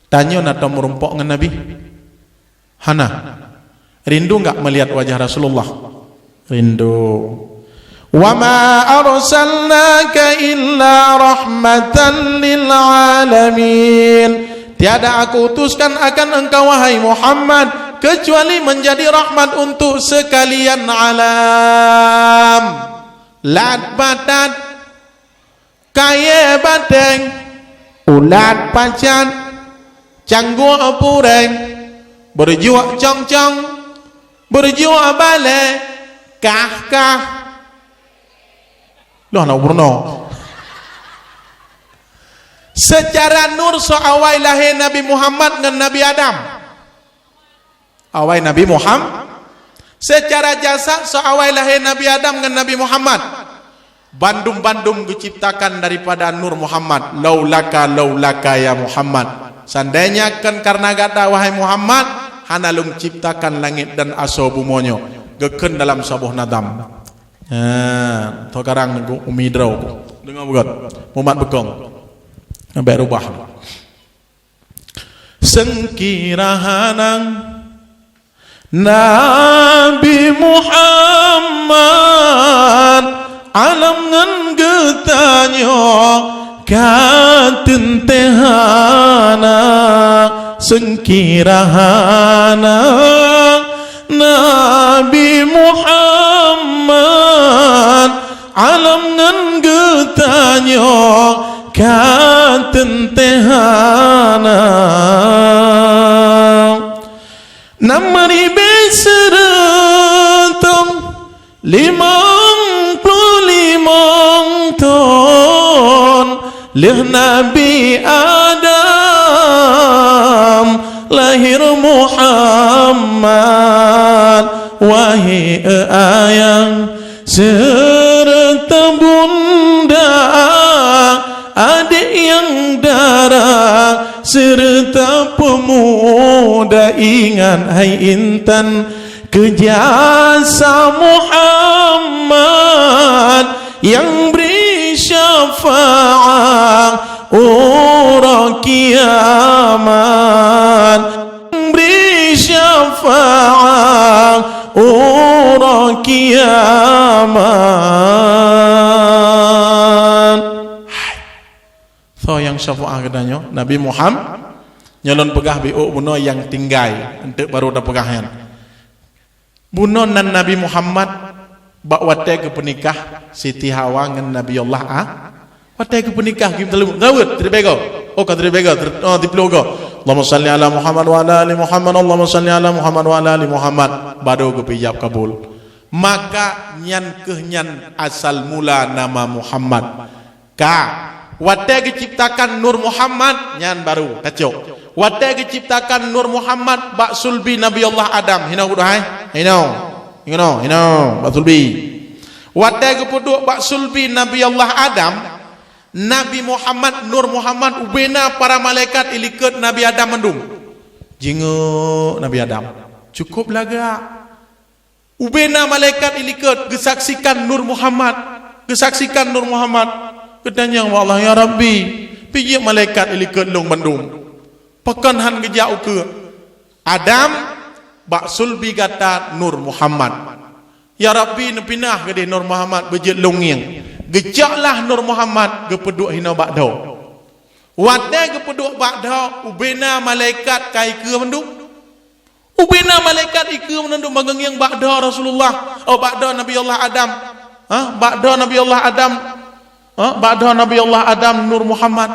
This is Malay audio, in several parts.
Tanya nata merumpok dengan Nabi. Hana, rindu enggak melihat wajah Rasulullah? Rindu. Wa ma arsalnaka illa rahmatan lil alamin. Tiada aku utuskan akan engkau wahai Muhammad kecuali menjadi rahmat untuk sekalian alam. Lat batat, kaya bateng, ulat pacan, canggu pureng, berjuak cong-cong, berjuak bale, kah-kah. Loh, nak berno. Secara nur awal lahir Nabi Muhammad dengan Nabi Adam. Awal Nabi Muhammad. Secara jasad awal lahir Nabi Adam dengan Nabi Muhammad. Bandum-bandum diciptakan daripada nur Muhammad. Laulaka ya Muhammad. Seandainya kan karena gata wahai Muhammad, hanalum ciptakan langit dan aso bumonyo. Geken dalam sabuh nadam. Tokarang umidrau. Dengar bukan? Muhammad bekong. Sampai rubah. Sengkirahanang Nabi Muhammad alam ngan getanyo katentehana sengkirahana Nabi Muhammad alam ngan getanyo katentehana namari beseretum 55 ton leh Nabi Adam lahir Muhammad wahai ayang serta bunda adik yang darah serta pemuda ingat hai intan kejasa Muhammad yang beri syafaat orang kiamat beri syafaat orang kiamat. So yang syafaat katanya Nabi Muhammad nyalon pegah bi'u buno yang tinggai untuk baru dah pegahan buno nan Nabi Muhammad bak wate ke penikah Siti Hawa dengan Nabi Allah wate ke penikah kim telum rawat tribego oh ka tribego oh diplogo Allahumma salli ala Muhammad wa ala ali Muhammad Allahumma salli ala Muhammad wa ala ali Muhammad baru ke pijab kabul maka nyan kehnyan asal mula nama Muhammad ka wate diciptakan Nur Muhammad nyan baru tacok wate diciptakan Nur Muhammad bak sulbi Nabi Allah Adam hina budahai hina bak sulbi wate kepuduk bak sulbi Nabi Allah Adam Nabi Muhammad Nur Muhammad ubena para malaikat ilikut Nabi Adam mendung jinguk Nabi Adam cukup laga ubena malaikat ilikut gesaksikan Nur Muhammad Ketanya Allah ya Rabbi pijak malaikat ilikut long bandung pekan han gejau ke Adam bak sulbi gata Nur Muhammad ya Rabbi nepinah gede Nur Muhammad bejit longing gejaklah Nur Muhammad gepeduk hina bakdo wate gepeduk bakdo ubena malaikat kai ke mendung ubena malaikat ikeu menunduk magengiang bakdo Rasulullah bakdo Nabi Allah Adam bakdo Nabi Allah Adam Ba'da Nabi Allah Adam Nur Muhammad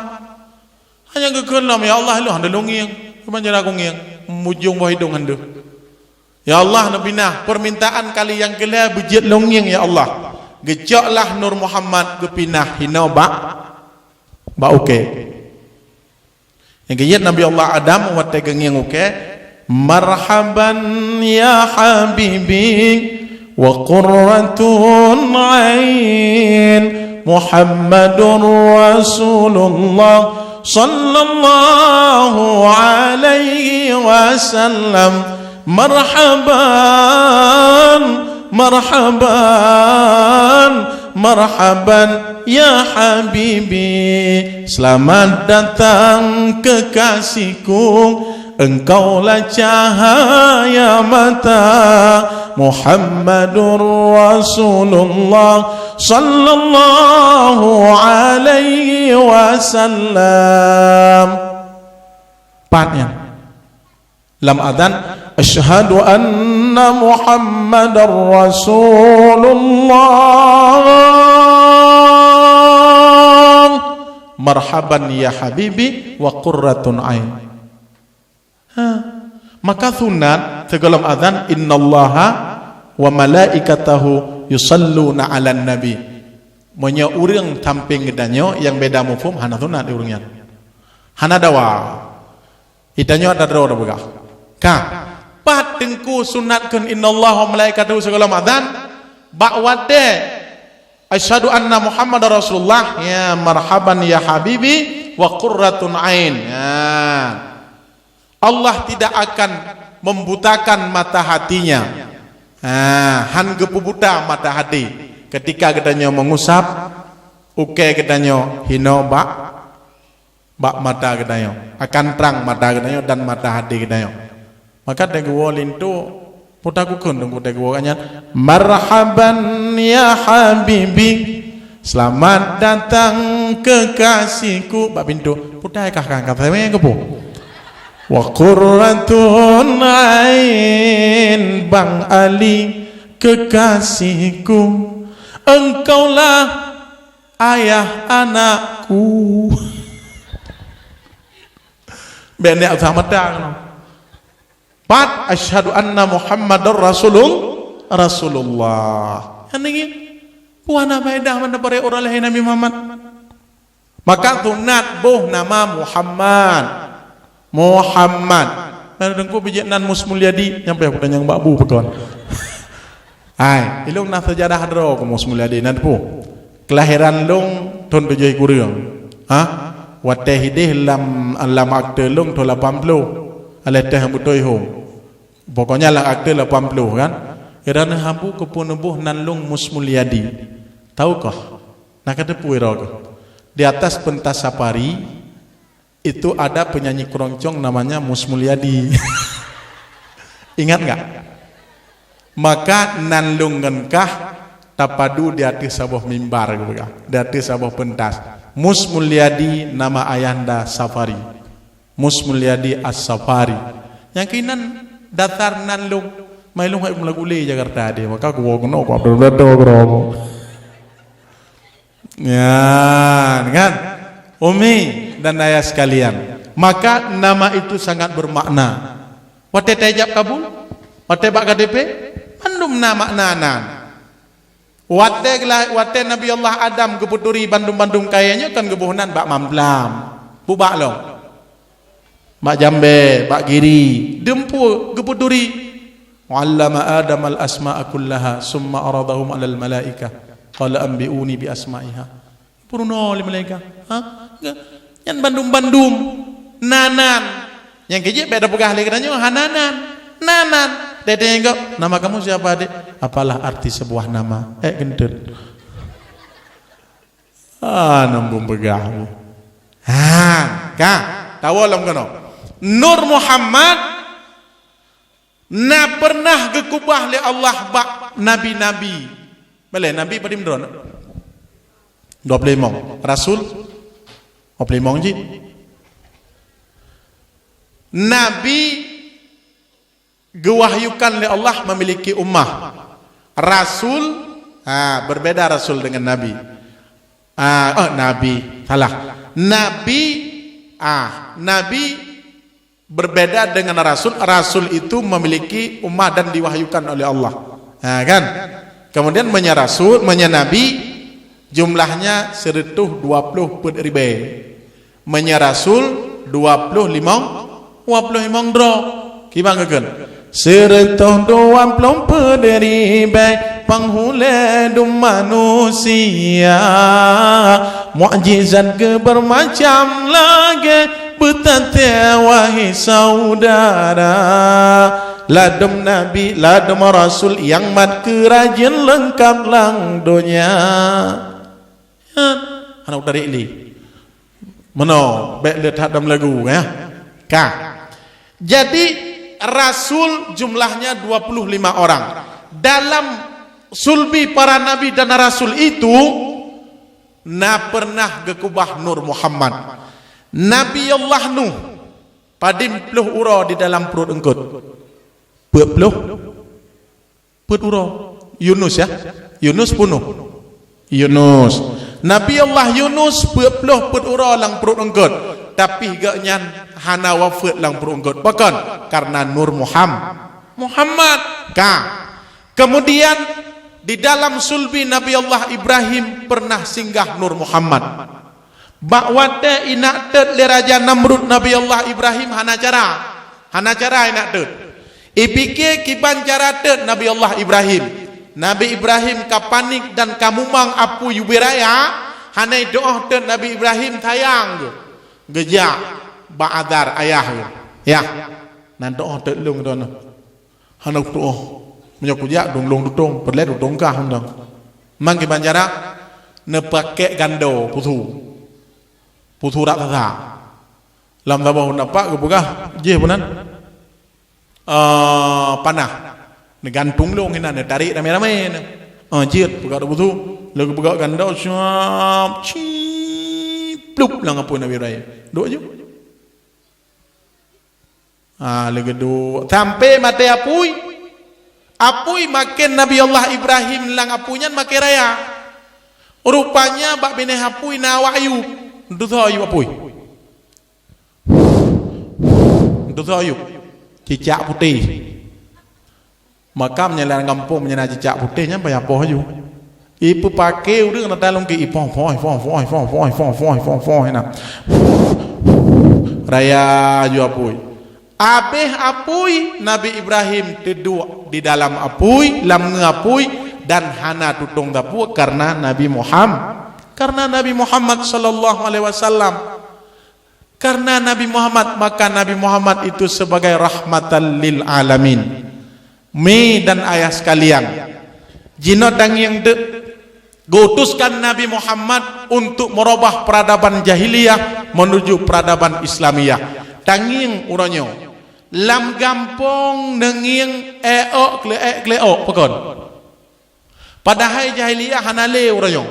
hanya gekelam ya Allah lu handa longiang kemanjana aku ngiang mujung wa hidung handa ya Allah nabina permintaan kali yang kela bejit longiang ya Allah gejaklah Nur Muhammad gepinah hina ba oke yang gejat Nabi Allah Adam wa tegengiang oke marhaban ya habibi wa qurratun ain Muhammadur Rasulullah sallallahu alaihi wasallam marhaban marhaban marhaban ya habibi. Selamat datang kekasihku, engkaulah cahaya mata. Muhammadur Rasulullah sallallahu alaihi wasallam. Partnya lam adzan asyhadu anna Muhammadar Rasulullah marhaban ya habibi wa qurratun ain. Maka sunat sebelum adzan innallaha wa malaikatahu yusalluna 'alan nabi. Monya urang tamping gedanyo yang beda mufhum hana sunat urangnya. Hana dawa. Itanyo ada dawa begah. Ka pat tengku sunatkeun innallaha wa malaikatahu sebelum adzan ba'wade asyhadu anna Muhammadar Rasulullah ya marhaban ya habibi wa qurratun ain. Allah tidak akan membutakan mata hatinya. Han gepubuta mata hati ketika gedanya mengusap uke gedanya hino bak mata gedanya akan terang mata gedanya dan mata hati gedanya. Maka teguo lintu putaku kundung teguo kanya marhaban ya habibi. Selamat datang kekasihku. Bak pintu putai kah kangkat saya kepo. Wa qurratun ain Bang Ali kekasihku, engkaulah ayah anakku. Bene azamata pat asyhadu anna Muhammadar Rasulullah. Ini puana baidah mana bare orang lain Nabi Muhammad. Maka sunat boh nama Muhammad. Nah, dengku bijinan Musmulyadi nyampe aku tanya Mbak Bu pekon. Ai, ilung na sejarah hadro ke Musmulyadi nanpu. Kelahiran lung ton bejai kurang. Wate hidih lam akte lung to 80. Ale teh butoi hom. Pokoknya lang akte 80 kan. Irana hambu kepunubuh nan lung Musmulyadi. Tahu kah? Nak kata puiro. Di atas pentas safari itu ada penyanyi keroncong namanya Musmulyadi. Ingat nggak? Maka nanlungenkah tapadu di atas sebuah mimbar, di atas sebuah pentas. Musmulyadi nama ayanda Safari. Musmulyadi as-Safari. Yang kinan datar nanlung, mailung hay mulaguli Jakarta dia. Maka gua kono ko abdo. Ya, kan? Umi dan ayah sekalian, maka nama itu sangat bermakna. Wate tajab kabul, wate bak KDP, mandum nama nanan. Wate Nabi Allah Adam keputuri bandum kayanya kan kebuhunan bak mamplam, bubak lo, bak jambe, bak giri, dempu keputuri. Wa'allama Adam al asma'a kullaha, summa aradahum alal malaika, qala ambi'uni bi asma'iha. Puruno li malaika, yang bandum nanan yang kecil beda pegah lagi katanya nanan teteh enggak nama kamu siapa adik? Apalah arti sebuah nama? Gendut nambung pegah tahu alam kono Nur Muhammad na pernah gekubah li Allah bak nabi-nabi boleh nabi padim drone 25 rasul Oplimong ji. Nabi gewahyukan oleh Allah memiliki ummah. Rasul berbeda rasul dengan nabi. Nabi salah. Nabi berbeda dengan rasul. Rasul itu memiliki ummah dan diwahyukan oleh Allah. Kan? Kemudian rasul, nabi jumlahnya seretuh 20 ribu. Rasul 25 dro kibangkeun seretuh 20 ribu penghulidum manusia mukjizat ke bermacam lagi betate wahai saudara ladem nabi ladem rasul yang mat kerajaan lengkap lang dunia anak dari ini mano bek lihat dalam lagu ya ka jadi rasul jumlahnya 25 orang dalam sulbi para nabi dan rasul itu na pernah gekubah Nur Muhammad Nabi Allah Nuh padim pluh uro di dalam perut engkut pluh perut uro Yunus ya Yunus punuh Yunus Nabi Allah Yunus pluh perut uro lang perut engkut tapi gak nyan hana wafat lang perut engkut bahkan karena Nur Muhammad ka kemudian di dalam sulbi Nabi Allah Ibrahim pernah singgah Nur Muhammad bakwate inak tet le raja Namrud Nabi Allah Ibrahim hana cara inak tet ipike kiban cara tet Nabi Allah Ibrahim kapanik dan kamumang apu yubiraya hanai doa tet Nabi Ibrahim tayang gejak ba'adar ayah ya nan doa tet lung dono hana doa menyokujak dong dutong perlet dutong kah undang mang kiban cara ne pakai gando putu rak tata lam tabah napa gebugah je punan panah ne gantung long hina ne tarik rame-rame ne jiet buka putu lagu buka gando syap plup lang apun Nabi Ibrahim do je lagi do sampai mate apui makin Nabi Allah Ibrahim lang apunya makin raya rupanya bak bine apui na wahyu nduth ayu apui nduth ayu cicak putih makamnya lang kampung menyana cicak putihnya bayar poh ayu ipu pakai udah kena talung ke ipong na raya ayu apui abeh apui Nabi Ibrahim tidur di dalam apui lam ngapui dan hana tutung dapu karena Nabi Muhammad sallallahu alaihi wasallam karena Nabi Muhammad maka Nabi Muhammad itu sebagai rahmatan lil alamin mi dan ayah sekalian jino dang yang diutuskan Nabi Muhammad untuk merubah peradaban jahiliyah menuju peradaban Islamiyah tanging uronyo lam gampong nenging kleo pekon padahal jahiliyah hanale urayong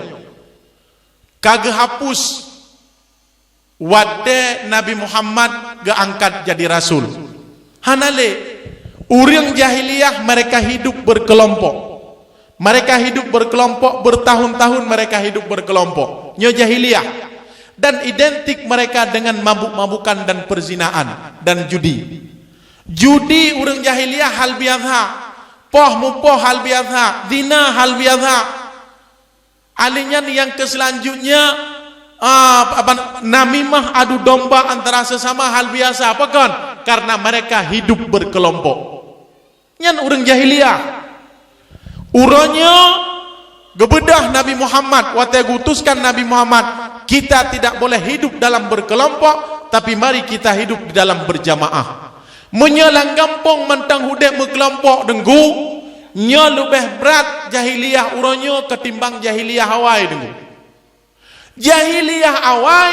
kagak hapus wade Nabi Muhammad geangkat jadi rasul hanale urang jahiliyah mereka hidup berkelompok bertahun-tahun mereka hidup berkelompok nyo jahiliyah dan identik mereka dengan mabuk-mabukan dan perzinaan dan judi urang jahiliyah hal biadha poh mupoh hal biadha zina hal biadha alinyan yang keselanjutnya namimah adu domba antara sesama hal biasa apa kan karena mereka hidup berkelompok nyan urang jahiliyah uronyo gebedah Nabi Muhammad wate gutuskan Nabi Muhammad kita tidak boleh hidup dalam berkelompok tapi mari kita hidup di dalam berjamaah menyalang gampong mentang hudek berkelompok denggu nya lebih berat jahiliyah uronyo ketimbang jahiliyah awai denggu jahiliyah awai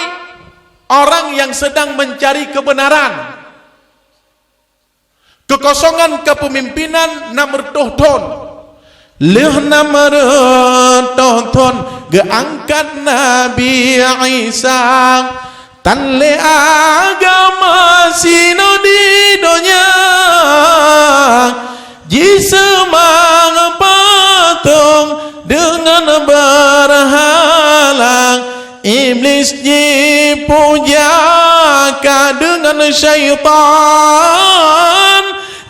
orang yang sedang mencari kebenaran kekosongan kepemimpinan nomor tohton leh nomor tohton geangkat Nabi Isa tanle agama sino di dunia jisemang patung dengan berhalang iblis dipujakan dengan syaitan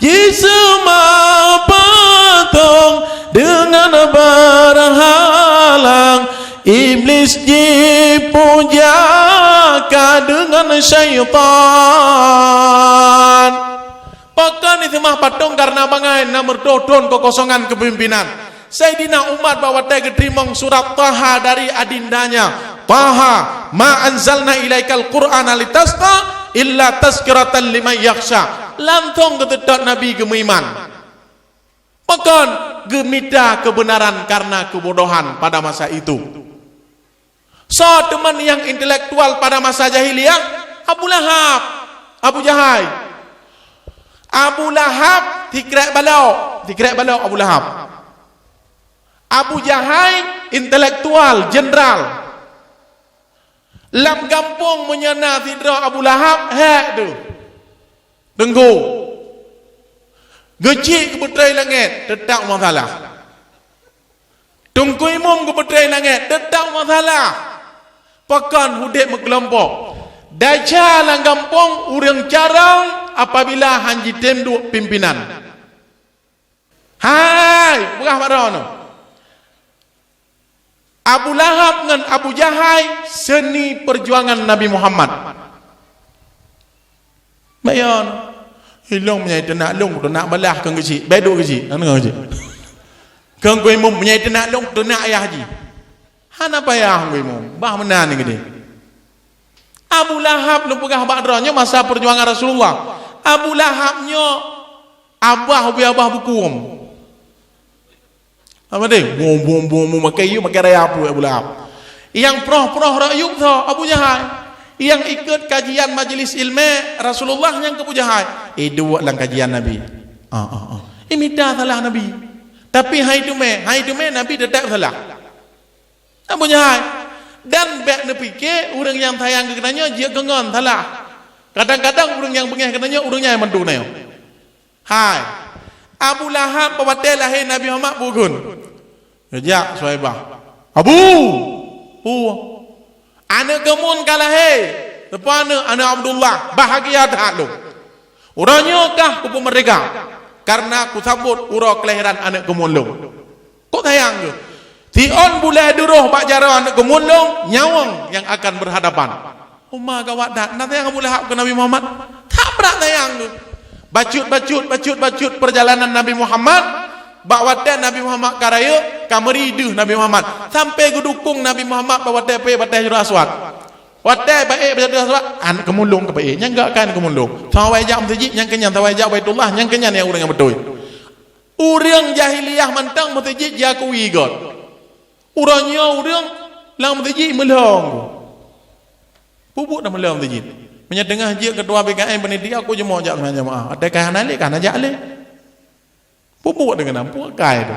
jisemang patung dengan berhalang iblis dipujakan dengan syaitan. Pakan itu mah patung karena bangai nomor dodon kekosongan kepemimpinan. Sayyidina Umar bawa dia keterimong surat Taha dari adindanya. Taha ma anzalna ilaikal qur'ana litasqa illa tazkiratan liman yakhsha. Lantong ketedak Nabi gemiman. Bahkan gemita kebenaran karena kebodohan pada masa itu. So teman yang intelektual pada masa jahiliyah, Abu Lahab, Abu Jahal. Abu Lahab dikrek balau Abu Lahab. Abu Jahal intelektual, jenderal. Lam kampung menyana tidra Abu Lahab, hek tu. Denggu. Gecik ke betrai langit, tetap masalah. Tungku imum ke betrai langit, tetap masalah. Pakan hudik berkelompok. Daja lang kampung urang carang apabila hanji tenduk pimpinan. Hai, bukan pada Abu Lahab dengan Abu Jahal seni perjuangan Nabi Muhammad. Bayan, hilong menyai tenak long tenak balah kang kecil, beduk kecil, anu kang kecil. Kang kau imum menyai tenak long tenak ayah haji. Hana payah kau imum, bah menan ni gede. Abu Lahab lu pegah badrannya masa perjuangan Rasulullah. Abu Lahabnya abah bukum. Apa dia? Bom makai you makai raya apa Abu Lahab. Yang proh rayuk tu Abu Jahal. Yang ikut kajian majlis ilmu Rasulullah yang ke Abu Jahal. Dua lang kajian Nabi. Imita salah Nabi. Tapi hai tu me Nabi tetap salah. Abu Jahal. Dan bek nepike orang yang tayang kenanya dia gengon salah. Kadang-kadang orang yang bengih kenanya orangnya yang mendu nayo. Hai. Abu Lahab bawatai lahir Nabi Muhammad bugun. Kejak Suhaibah. Abu. Anak gemun kalah hei. Depan anak Abdullah bahagia tak lu. Orangnya kah kupu mereka. Karena aku sambut urang kelahiran anak gemun lu. Kok tayang tu? Tion boleh duruh pak jara anak gemun lu nyawang yang akan berhadapan. Umar gawat dak. Nak tayang Abu Lahab ke Nabi Muhammad. Tak berat tayang tu. Bacut perjalanan Nabi Muhammad. Bawa dia Nabi Muhammad karaya kameriduh Nabi Muhammad sampai gedukung Nabi Muhammad bawa dia pergi batas Hajar Aswad. Watai baik batas Hajar Aswad anak kemulung ke baik nya enggak kan kemulung. Tawai jak masjid yang kenyang tawai jak Baitullah yang kenyang yang orang yang betul. Urang jahiliyah mentang masjid jakui god. Urangnya urang lang masjid melong. Bubuk dah melong masjid. Menyedengah je ketua BKM penitia aku je mau ajak jemaah. Ada kan alik kan ajak alik. Bubuk dengan nampu kai tu.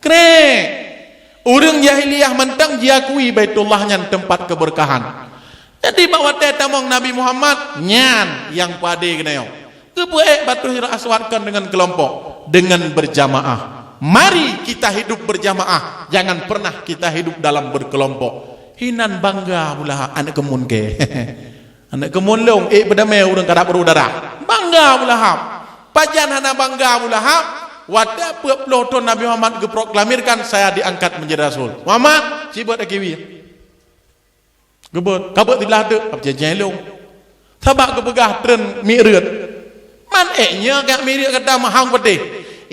Krek. Urang jahiliyah mentang diakui Baitullahnya tempat keberkahan. Jadi bawa tamong Nabi Muhammad nyan yang pade kena yo. Kebuek batu Hajar Aswad kan dengan kelompok dengan berjamaah. Mari kita hidup berjamaah, jangan pernah kita hidup dalam berkelompok. Hinan bangga pula anak kemun ke. Anak kemun long berdamai urang kadap berudara. Bangga pula hab. Pajan hana bangga pula hab. Wadah puluh tahun Nabi Muhammad geproklamirkan saya diangkat menjadi Rasul. Muhammad, cibat akiwi. Gebut, kabut di belah tu, apa jajan long. Sabak kebegah tren mi'rad. Man nya gak mi'rad kata mahang pedih.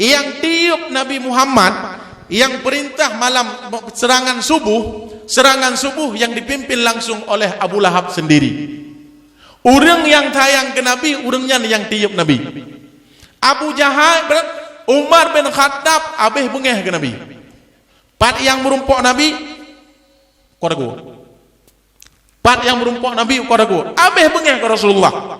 Yang tiup Nabi Muhammad yang perintah malam serangan subuh yang dipimpin langsung oleh Abu Lahab sendiri. Urang yang tayang ke Nabi, urangnya yang tiup Nabi. Abu Jahal Umar bin Khattab abih bengeh ke Nabi. Pat yang merumpok Nabi kodago. Pat yang merumpok Nabi kodago. Abih bengeh ke Rasulullah.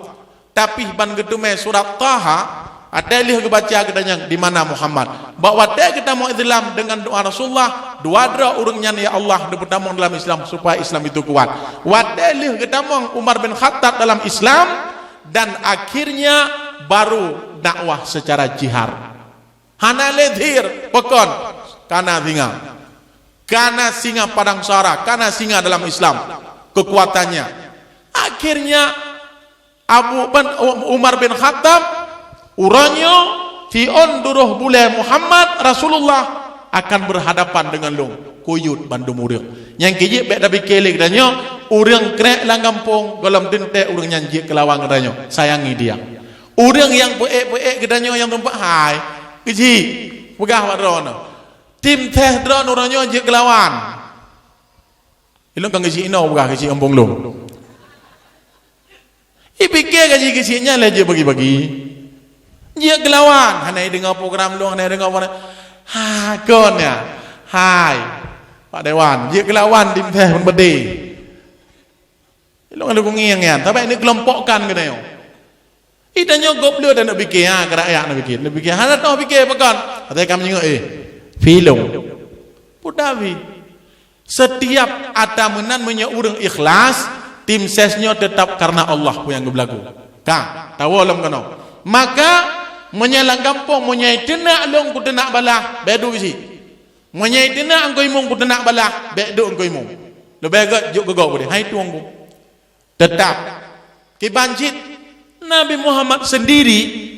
Tapi ban gedume surat Taha ada lih kebaca kedanya di mana Muhammad. Bahawa dia kita mau Islam dengan doa Rasulullah, doa urangnya ya Allah dipertamong dalam Islam supaya Islam itu kuat. Wadah lih ketamong Umar bin Khattab dalam Islam dan akhirnya baru dakwah secara jihar. Hana ledhir pekon kana singa padang sara, kana singa dalam Islam kekuatannya. Akhirnya Umar bin Khattab uranyo tion duruh bule Muhammad Rasulullah akan berhadapan dengan long kuyut bandung urang yang kijik bek dabi kelik danyo urang krek lang kampung golam dente urang nyanji kelawang danyo sayangi dia. Urang yang poek gedanyo yang tempat hai kiji pegah wadrono tim teh drone orangnya je kelawan ilong kang gisi ino bukan gisi ambong lo ipikir gisi-gisinya lah je bagi-bagi je kelawan hanai dengar program lo hanai dengar apa ha kon ya hai Pak Dewan je kelawan tim teh pun berde ilong ada kungiang tapi ini kelompokkan ke yo idanya goblok dan nak fikir ke rakyat nak fikir hana tahu fikir apa kan kata kami tengok film pudawi setiap ada menan menyeurang ikhlas tim sesnya tetap karena Allah yang berlaku kang tahu alam kano maka menyalang kampung menyai tenak long ku tenak balah bedu isi menyai tenak angkoi mung ku tenak balah bedu angkoi mung lebih agak juk gegok boleh hai tuang ku tetap kibancit Nabi Muhammad sendiri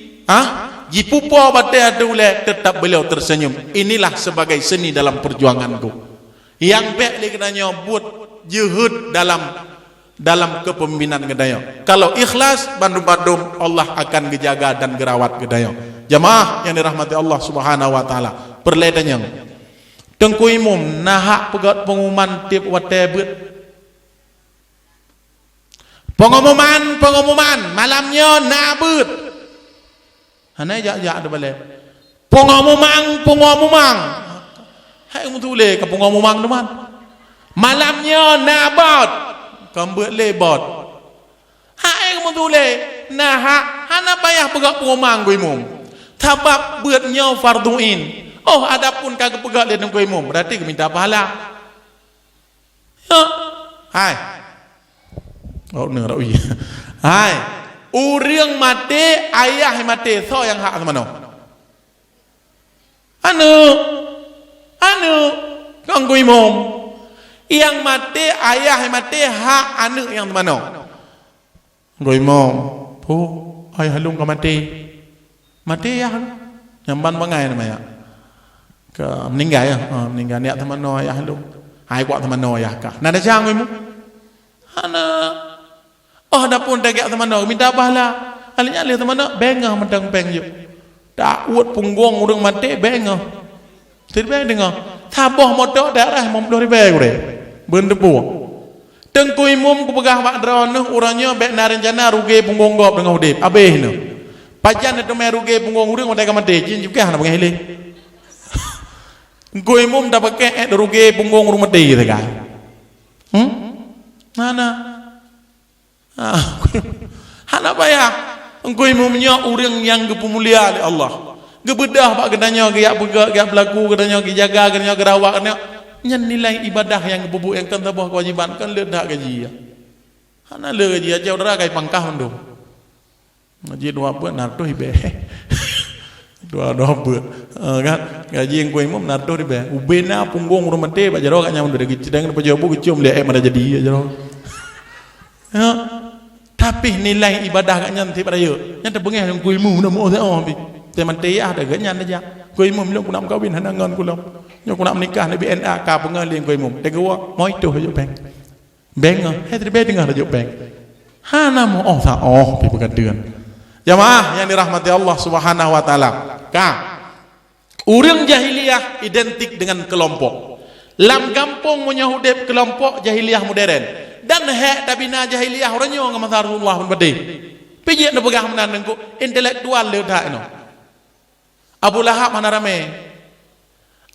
jipupo batai adule tetap beliau tersenyum. Inilah sebagai seni dalam perjuanganku. Yang baik dia buat jihad dalam kepemimpinan kedaya. Kalau ikhlas bandum-bandum Allah akan dijaga dan gerawat kedaya. Jamaah yang dirahmati Allah Subhanahu wa taala. Perledanya tengku imum nahak pegat pengumuman tip watai bet pengumuman malamnya nabut hanai jak ada balik pengumuman hai mutule ke pengumuman teman malamnya nabat kambut lebot hai mutule nah hana payah pegat pengumuman gue imum tabab beutnya farduin adapun kagak pegat le gue imum berarti minta pahala hai nerawi hai urang mati ayah mati so yang hak sama no anu kanggo imam yang mati ayah mati hak anu yang sama no kanggo imam ayah halung ka mati ya nyamban bangai namanya ke meninggal ya meninggal niat teman no ayah halung hai kuat teman no ayah kah nada jang imam ana adapun dagak teman nak minta pahala alnya le teman nak bengah mentang beng je tak uat punggung urang mati bengah tidak dengar tabah motor darah mom 2000 ore ben debu tengku imum ku pegah mak drone urangnya bek na rencana rugi punggung gop dengan udip abeh ne pajan itu me rugi punggung urang dak mati jin juga na bengah ile ku imum dak pakai rugi punggung urang mati gitu kan hana payah engkau imumnya orang yang kepemulia oleh Allah gebedah pak kedanya giak pegak giak berlaku kedanya giak jaga kedanya gerawak kedanya nyan nilai ibadah yang kebubuk yang kan tabah kewajiban kan ledak gaji ya hana le gaji aja udara kai pangkah mendung gaji dua buat narto ibe dua buat kan gaji engkau imum narto ibe ubena punggung rumah teh pak jaro kanya mundur gaji sedang apa jawab kecium le mana jadi ya jaro tapi nilai ibadah gak nyantai pada yuk nyantai bengih yang kuimu nak mau saya teman teh ada gak nyantai aja kuimu belum nak kawin hanangan kulam nyok nak menikah nabi NA ka pengalih kuimu tega wa mau itu aja beng terbaik dengar aja beng hana mau pi pegadeuan jamaah yang dirahmati Allah Subhanahu wa taala urang jahiliyah identik dengan kelompok lam kampung punya hudep kelompok jahiliyah modern dan hak tabina jahiliyah orangnya ngam Rasulullah pun bade pijak na pegah menan nengko intelektual le dak no Abu Lahab mana rame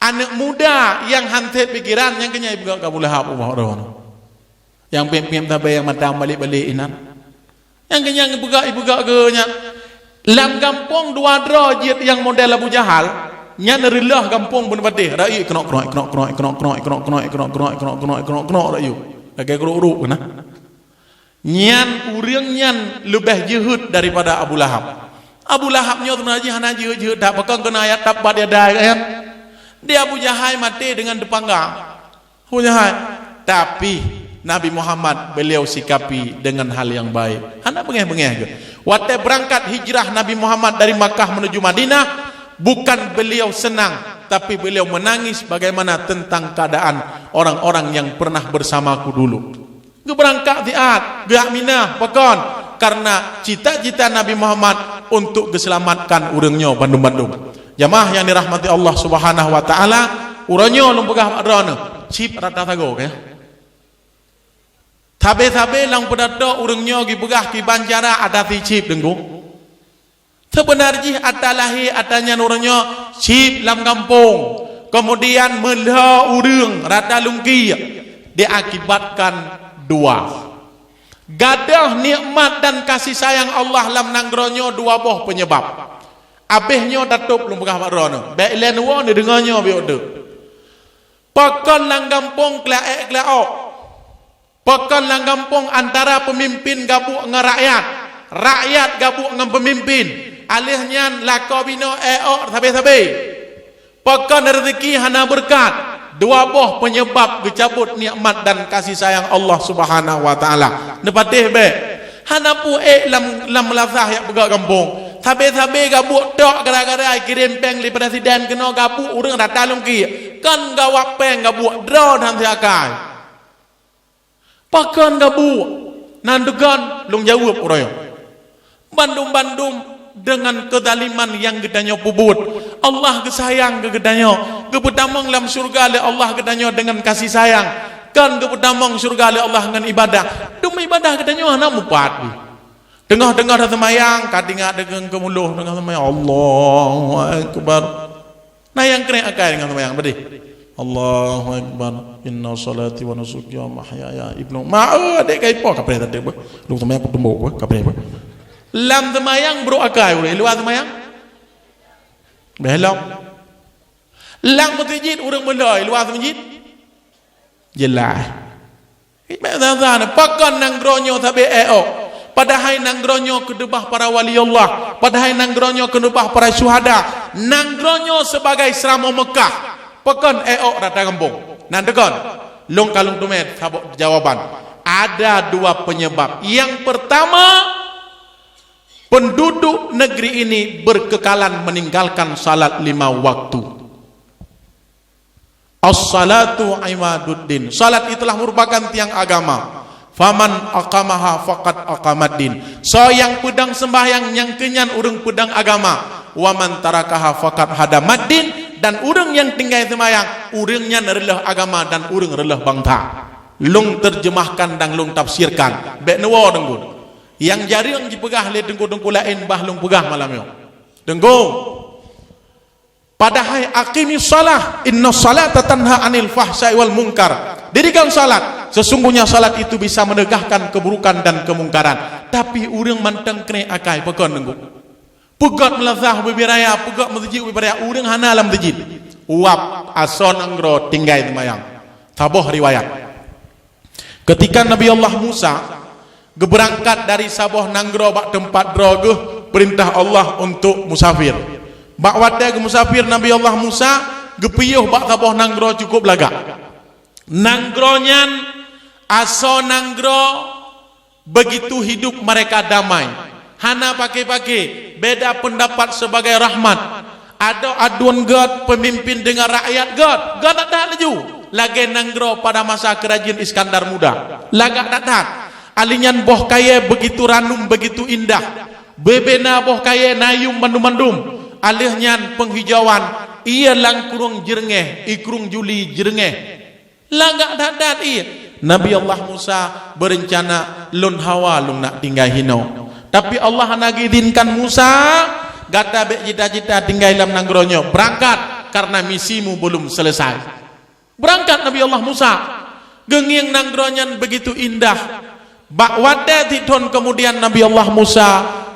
anak muda yang hantet pikiran yang kenyai pegah Abu Lahab yang pem-pem tabe yang mata balik-balik inan yang kenyang pegah ke nya lam kampung dua derajat yang model Abu Jahal nya nerillah kampung pun bade rai kenok rayu kayak geruk-geruk nah nyan urang nyan lebih jehud daripada Abu Lahab nya sebenarnya hana jehud tak bakal kena ayat tabat dia dah kan dia Abu Jahal mati dengan depanggang Abu Jahal tapi Nabi Muhammad beliau sikapi dengan hal yang baik hana bengeh-bengeh ke waktu berangkat hijrah Nabi Muhammad dari Makkah menuju Madinah bukan beliau senang tapi beliau menangis bagaimana tentang keadaan orang-orang yang pernah bersamaku dulu. Berangkat diat, gak minah, pokon karena cita-cita Nabi Muhammad untuk diselamatkan urangnya bandung-bandung. Jamaah yang dirahmati Allah Subhanahu wa taala, uronyo lung pegah rono chip rata tago ke tabe lang pedato urangnya gi pegah ki banjara ada ti chip dengku sebenarnya ada lahi adanya uronyo chip lam kampung kemudian melah urang rata lungki diakibatkan dua gadah nikmat dan kasih sayang Allah lam nangronyo dua boh penyebab. Abehnya datup lung pegah rono. Baik len wo ni dengannya bi ode. Pakon lang kampung klaek klaok. Pakon lang kampung antara pemimpin gabuk dengan rakyat. Rakyat gabuk dengan pemimpin. Alihnya lako bino eok sabe-sabe. Pakon rezeki hana berkat. Dua boh penyebab gecabut nikmat dan kasih sayang Allah Subhanahu wa taala. Nepatih be. Hana pu lam melazah yak pegak kampung. Sabe-sabe gabuk tok gara-gara kirim peng li presiden kena gabuk urang datang lungki. Kan gawak peng gabuk draw dan siakai. Pakan gabuk nandugan lung jawab uroyo. Bandum-bandum dengan kedaliman yang gedanya pubut Allah kesayang ke gedanya keputamong lam surga le Allah gedanya dengan kasih sayang kan keputamong surga le Allah dengan ibadah dum ibadah gedanya hana mupat dengar semayang kadinga dengan kemuluh dengan semayang Allahu akbar nah yang kena akai dengan semayang bedi Allahu akbar inna salati wa nusuki wa mahyaya ibnu adek kai po kapre tadi lu semayang kutumbo kapre lam semayang bro akai ure luar semayang belok lang masjid urang meloi luar masjid jelas ibadah pakan nang gronyo tabe eo padahal nang gronyo kedebah para wali Allah padahal nang gronyo kedebah para syuhada nang gronyo sebagai seramo Mekah pakan eo rata kampung nang degon long kalung tumet sabok jawaban ada dua penyebab yang pertama penduduk negeri ini berkekalan meninggalkan salat 5 waktu. As-salatu imaduddin. Salat itulah merupakan tiang agama. Faman aqamaha faqad aqamaddin. So yang pedang sembahyang yang kenyan urang pedang agama. Waman tarakaha faqad hadamaddin dan urang yang tinggal sembahyang urangnya relah agama dan urang relah bangsa. Lung terjemahkan dan lung tafsirkan. Bek newo denggun. Yang jari yang dipegah le dengku-dengku lain bahlung pegah malam yo. Dengku. Padahal aqimi shalah inna salata tanha anil fahsai wal munkar. Dirikan salat. Sesungguhnya salat itu bisa menegahkan keburukan dan kemungkaran. Tapi urang manteng kene akai pekon dengku. Pegat melazah bebiraya, pegat masjid bebiraya urang hana alam masjid. Uap ason anggro tinggai semayang. Taboh riwayat. Ketika Nabi Allah Musa berangkat dari Sabah Nanggro bak tempat droge perintah Allah untuk musafir. Bak wate ke musafir Nabi Allah Musa gepiyuh bak Sabah Nanggro cukup laga. Nanggronya aso Nanggro begitu hidup mereka damai. Hana pakai-pakai beda pendapat sebagai rahmat. Ada aduan God pemimpin dengan rakyat God ada laju. Lagi Nanggro pada masa kerajaan Iskandar Muda. Lagak tak alinyan boh kaya begitu ranum begitu indah bebena boh kaya nayum mandum-mandum alihnya penghijauan ia lang kurung jerengeh ikrung juli jerengeh lagak dadat iya Nabi Allah Musa berencana lun hawa lun nak tinggal hino tapi Allah nagidinkan Musa gata be cita-cita tinggal dalam nangronyo berangkat karena misimu belum selesai berangkat Nabi Allah Musa gengiang nangronyan begitu indah. Bak wate titon kemudian Nabi Allah Musa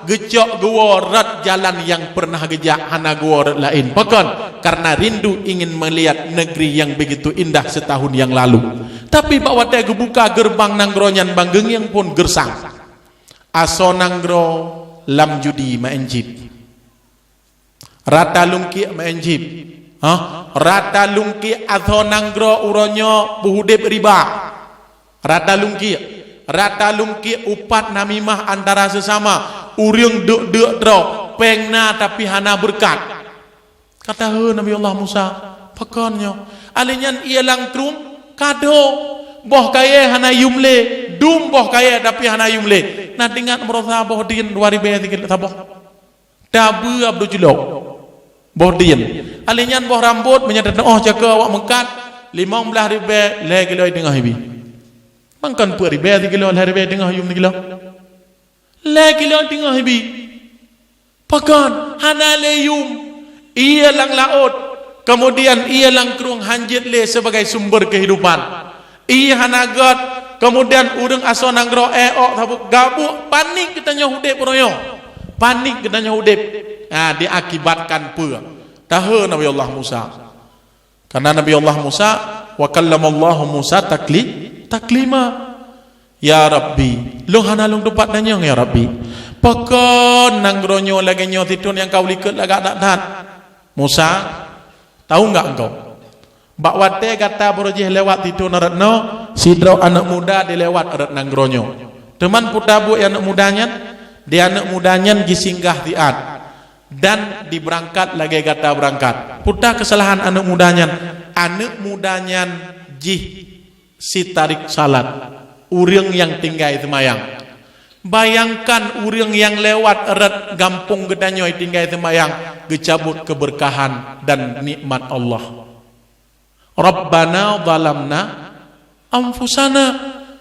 gejok guwarat jalan yang pernah gejak hana guwarat lain. Bahkan karena rindu ingin melihat negeri yang begitu indah setahun yang lalu. Tapi bak wate gebuka gerbang nangronyan banggeng yang pun gersang. Aso nanggro lam judi maenjib. Rata lungki maenjib. Rata lungki aso nanggro uronyo buhudep riba. Rata lungki upat namimah antara sesama urang dek dro pengna tapi hana berkat kata Nabi Allah Musa pakonnya alinyan ia langtrum kado boh kaya hana yumle dum boh kaya tapi hana yumle nah dengan merasa boh din 2003 taboh dabu abdu julok boh dien alinyan boh rambut menyadar oh jaga awak mengkat 15 ribu le kilo tengah hibi mangkan pu ribu 3 kilo le ribu tengah yum kilo le kilo tengah hibi pakan hana le yum ia lang laut kemudian ia lang kerung hanjit le sebagai sumber kehidupan ia hana gat kemudian urang aso nanggro tabuk gabuk panik katanya hudep royo panik katanya hudep diakibatkan pula tahu Nabi Allah Musa karena Nabi Allah Musa wa kallamallahu Musa taklima ya Rabbi lu hana lung tempat nanya ya Rabbi pakon nanggronyo lagi nyo titun yang kau liket lagak dat Musa tahu enggak engkau bak wate kata berojih lewat titun ratno sidro anak muda dilewat rat nanggronyo teman putabu anak mudanya dia anak mudanya gisinggah tiat dan diberangkat lagi kata berangkat putar kesalahan anak mudanya si tarik salat urang yang tinggal semayang bayangkan urang yang lewat erat gampung gedanyoy tinggal semayang gecabut keberkahan dan nikmat Allah Rabbana zalamna anfusana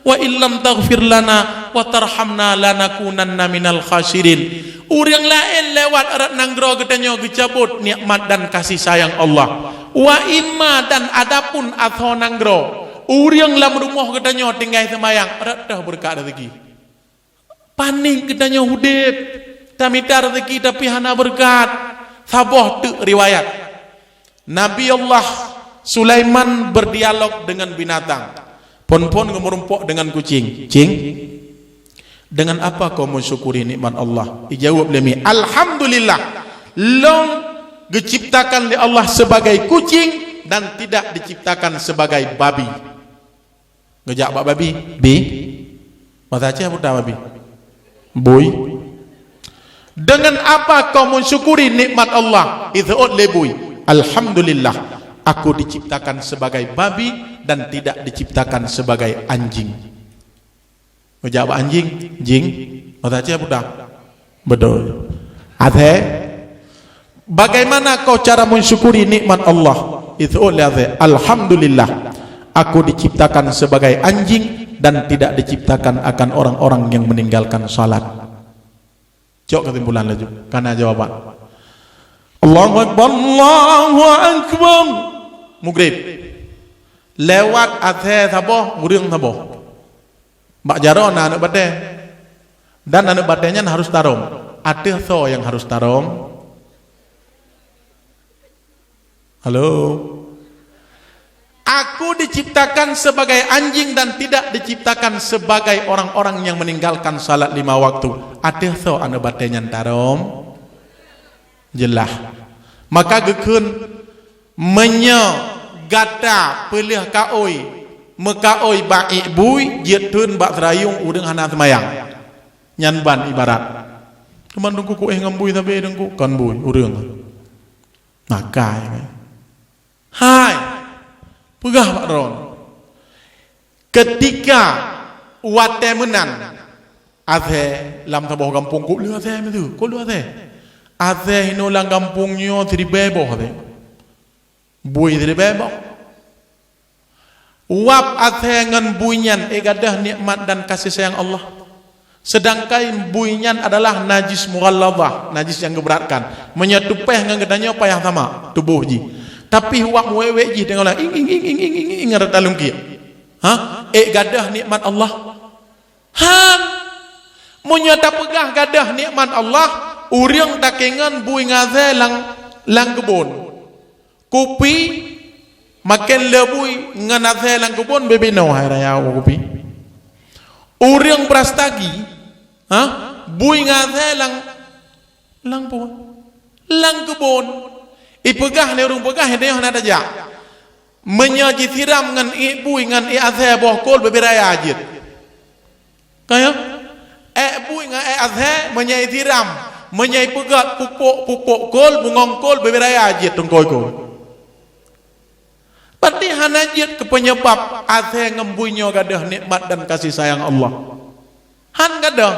wa illam taghfir lana wa tarhamna lanakunanna minal khasirin urang lain lewat erat nanggro gedanyo gecabut nikmat dan kasih sayang Allah wa imma dan adapun atho nanggro urang lam rumah gedanyo tinggal semayang erat dah berkah rezeki panik gedanyo hudip tamita rezeki tapi hana berkat saboh tu riwayat Nabi Allah Sulaiman berdialog dengan binatang pon-pon ngemerumpok dengan kucing cing dengan apa kau mensyukuri nikmat Allah dijawab lemi alhamdulillah long diciptakan oleh Allah sebagai kucing dan tidak diciptakan sebagai babi ngejak bak babi mata aja buta babi boy dengan apa kau mensyukuri nikmat Allah itu lebui alhamdulillah aku diciptakan sebagai babi dan tidak diciptakan sebagai anjing ngejak anjing jing mata aja buta betul ate bagaimana kau cara mensyukuri nikmat Allah itu alhamdulillah aku diciptakan sebagai anjing dan tidak diciptakan akan orang-orang yang meninggalkan salat cok kesimpulan laju karena jawaban Allahu Akbar Mugrib lewat athe thaboh ngurung thaboh bak jaro anak bade dan anak badenya harus tarom ateh so yang harus tarom halo aku diciptakan sebagai anjing dan tidak diciptakan sebagai orang-orang yang meninggalkan salat 5 waktu ateh so anak badenya tarom jelah maka gekun gata pelih kaoi mekaoi baik bui jetun bak terayung udeng hana semayang nyanban ibarat teman dengku ku ngambui tapi dengku kan bui urang maka hai pegah Pak Ron ketika wate menang ate lam taboh kampung ku lu ate itu ku lu ate hinolang kampungnya tri bebo ate bui tri bebo wap ate ngan buinyan gadah nikmat dan kasih sayang Allah sedangkan buinyan adalah najis mughalladhah najis yang keberatkan menyetupeh ngan gedanya payah sama tubuh ji tapi wap wewe ji dengan ing ngatalung ki gadah nikmat Allah han menyata pegah gadah nikmat Allah urang takengan bui ngaze lang kebun kopi makan lebui nganaze lang kebun bebino hai raya kopi urang prastagi bui ngaze lang kebun ipegah le urang pegah he hana daja menyaji tiram ngan bui ngan aze boh kol beberaya ajit kaya bui ngan aze menyai tiram menyai pegat pupuk kol bungong kol beberaya ajit tengkoi pati hanajit ke penyebab ate ngembuinyo gadah nikmat dan kasih sayang Allah han gadah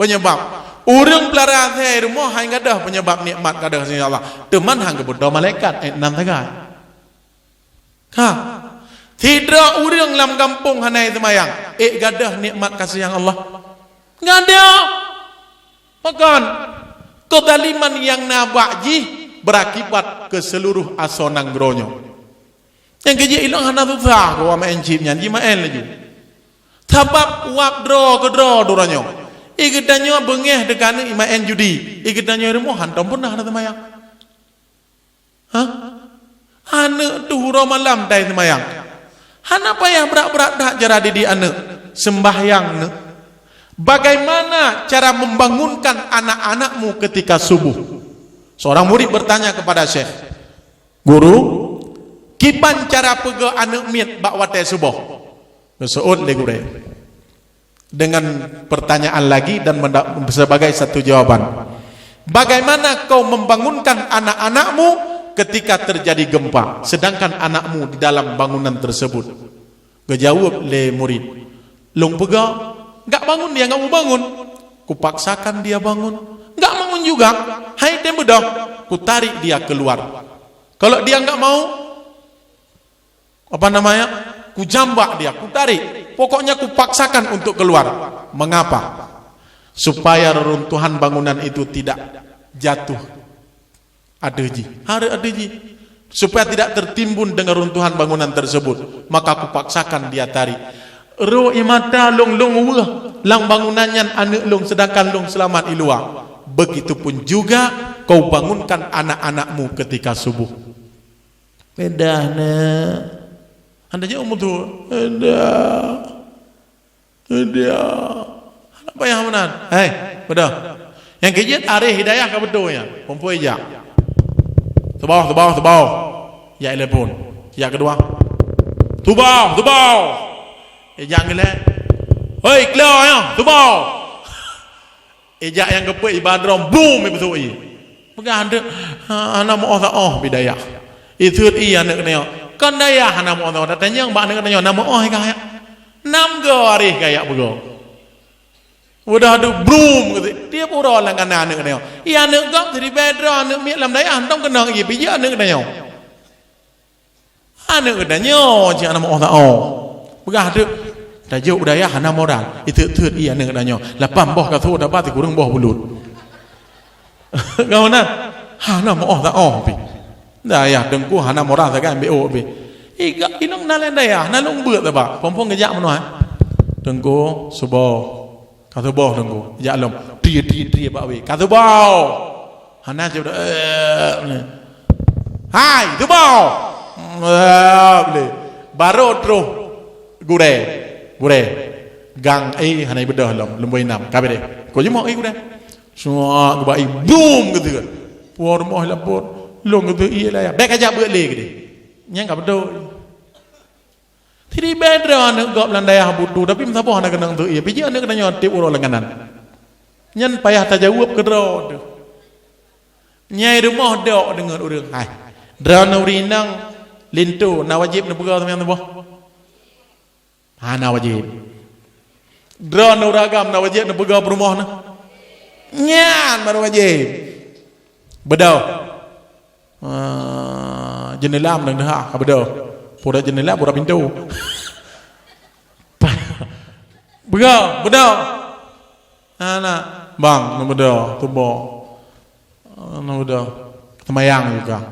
penyebab Urang pelara saya rumah hang gadah penyebab nikmat gadah sini Allah. Teman hang kebudo malaikat enam tagai. Ha. Tidak urang lam kampung hanai semayang. Gadah nikmat kasih yang Allah. Enggak ada. Makan. Kezaliman yang nabaji berakibat ke seluruh asonang gronyo. Yang kerja ilang hana susah ko ma encipnya ji ma en laju. Sebab wap dro ke dro duranyo. Igedanyo bengeh dekan ima en judi. Igedanyo remo hantam pun hana semayang. Ha? Hana tuhuro malam dai semayang. Hana payah berat-berat dah jaradi di anak sembahyang ne. Bagaimana cara membangunkan anak-anakmu ketika subuh? Seorang murid bertanya kepada Syekh, "Guru, kipan cara pega anak miat bak wate subuh?" Berseud le gure. Dengan pertanyaan lagi dan sebagai satu jawaban. Bagaimana kau membangunkan anak-anakmu ketika terjadi gempa, sedangkan anakmu di dalam bangunan tersebut? Kejawab le murid, "Long pega, enggak bangun dia, enggak mau bangun. Kupaksakan dia bangun, enggak bangun juga. Hai tembe dah, ku tarik dia keluar. Kalau dia enggak mau, apa namanya? Ku jambak dia, ku tarik. Pokoknya ku paksakan untuk keluar. Mengapa? Supaya reruntuhan bangunan itu tidak jatuh. Adeji, hari adeji. Supaya tidak tertimbun dengan runtuhan bangunan tersebut. Maka ku paksakan dia tarik. Ro imata long wah, lang bangunannya anak long sedangkan long selamat di luar. Begitupun juga kau bangunkan anak-anakmu ketika subuh. Bedahna. Anda je umur tu. Ada. Apa yang benar? Hei, betul. Yang kejut arih hidayah ke betulnya. Perempuan ijak. Tebau. Ya telepon. Ya kedua. Tebau. Ijak gila. Hei, keluar ya. Tebau. Ijak yang kepuk ibadrom. Boom. Betul ini. Pegang ada. Anak mau tak bidayah. Itu iya anak kena. Kan daya anak mau tak. Tanya yang anak kena. Nama kaya. Nam gari kayak begitu. Udah ada boom gitu. Dia pura orang kena anak kena. Iya anak gak jadi bedra anak miat lam daya hantam kena iya biji anak kena. Anak kena je anak mau tak begitu. Tajuk budaya hana moral itu iya anak kena. Lapam boh kata dapat kurang boh bulut. Kau nak hana mau tak pi. Daya dengku hana moral tak ambil pi. Iga inong nalen daya nalong beut tak ba. Pompong ngejak mano ha. Dengku subuh. Kata boh dengku. Jak lom. Tri ba we. Kata boh. Hana je hai, tu boh. Boleh. Baru terus gure. Gang hanai bedah lom. Lemboi nam. Kabe deh. Kau je mau gure. Semua gua boom gitu. Por moh lapor. Long gitu iya lah ya. Bek aja beut le gitu. Yang enggak betul. Tidak beda anak gak belandaya butuh tapi masa boh anak kenang tu iya. Biji anak kena nyotip urang lenganan. Nyan payah tak jawab ke dro. Nyai rumah dok dengan urang. Hai. Dra naurinang lintu na wajib na pegau teman boh. Ha na wajib. Dra nauragam na wajib na pegau rumah na. Nyan baru wajib. Bedau. Jendela menang dah, apa dah? Pura jendela, pura pintu. Bedau. Anak, bang, nombor dah, tubuh. Nombor dah, semayang juga.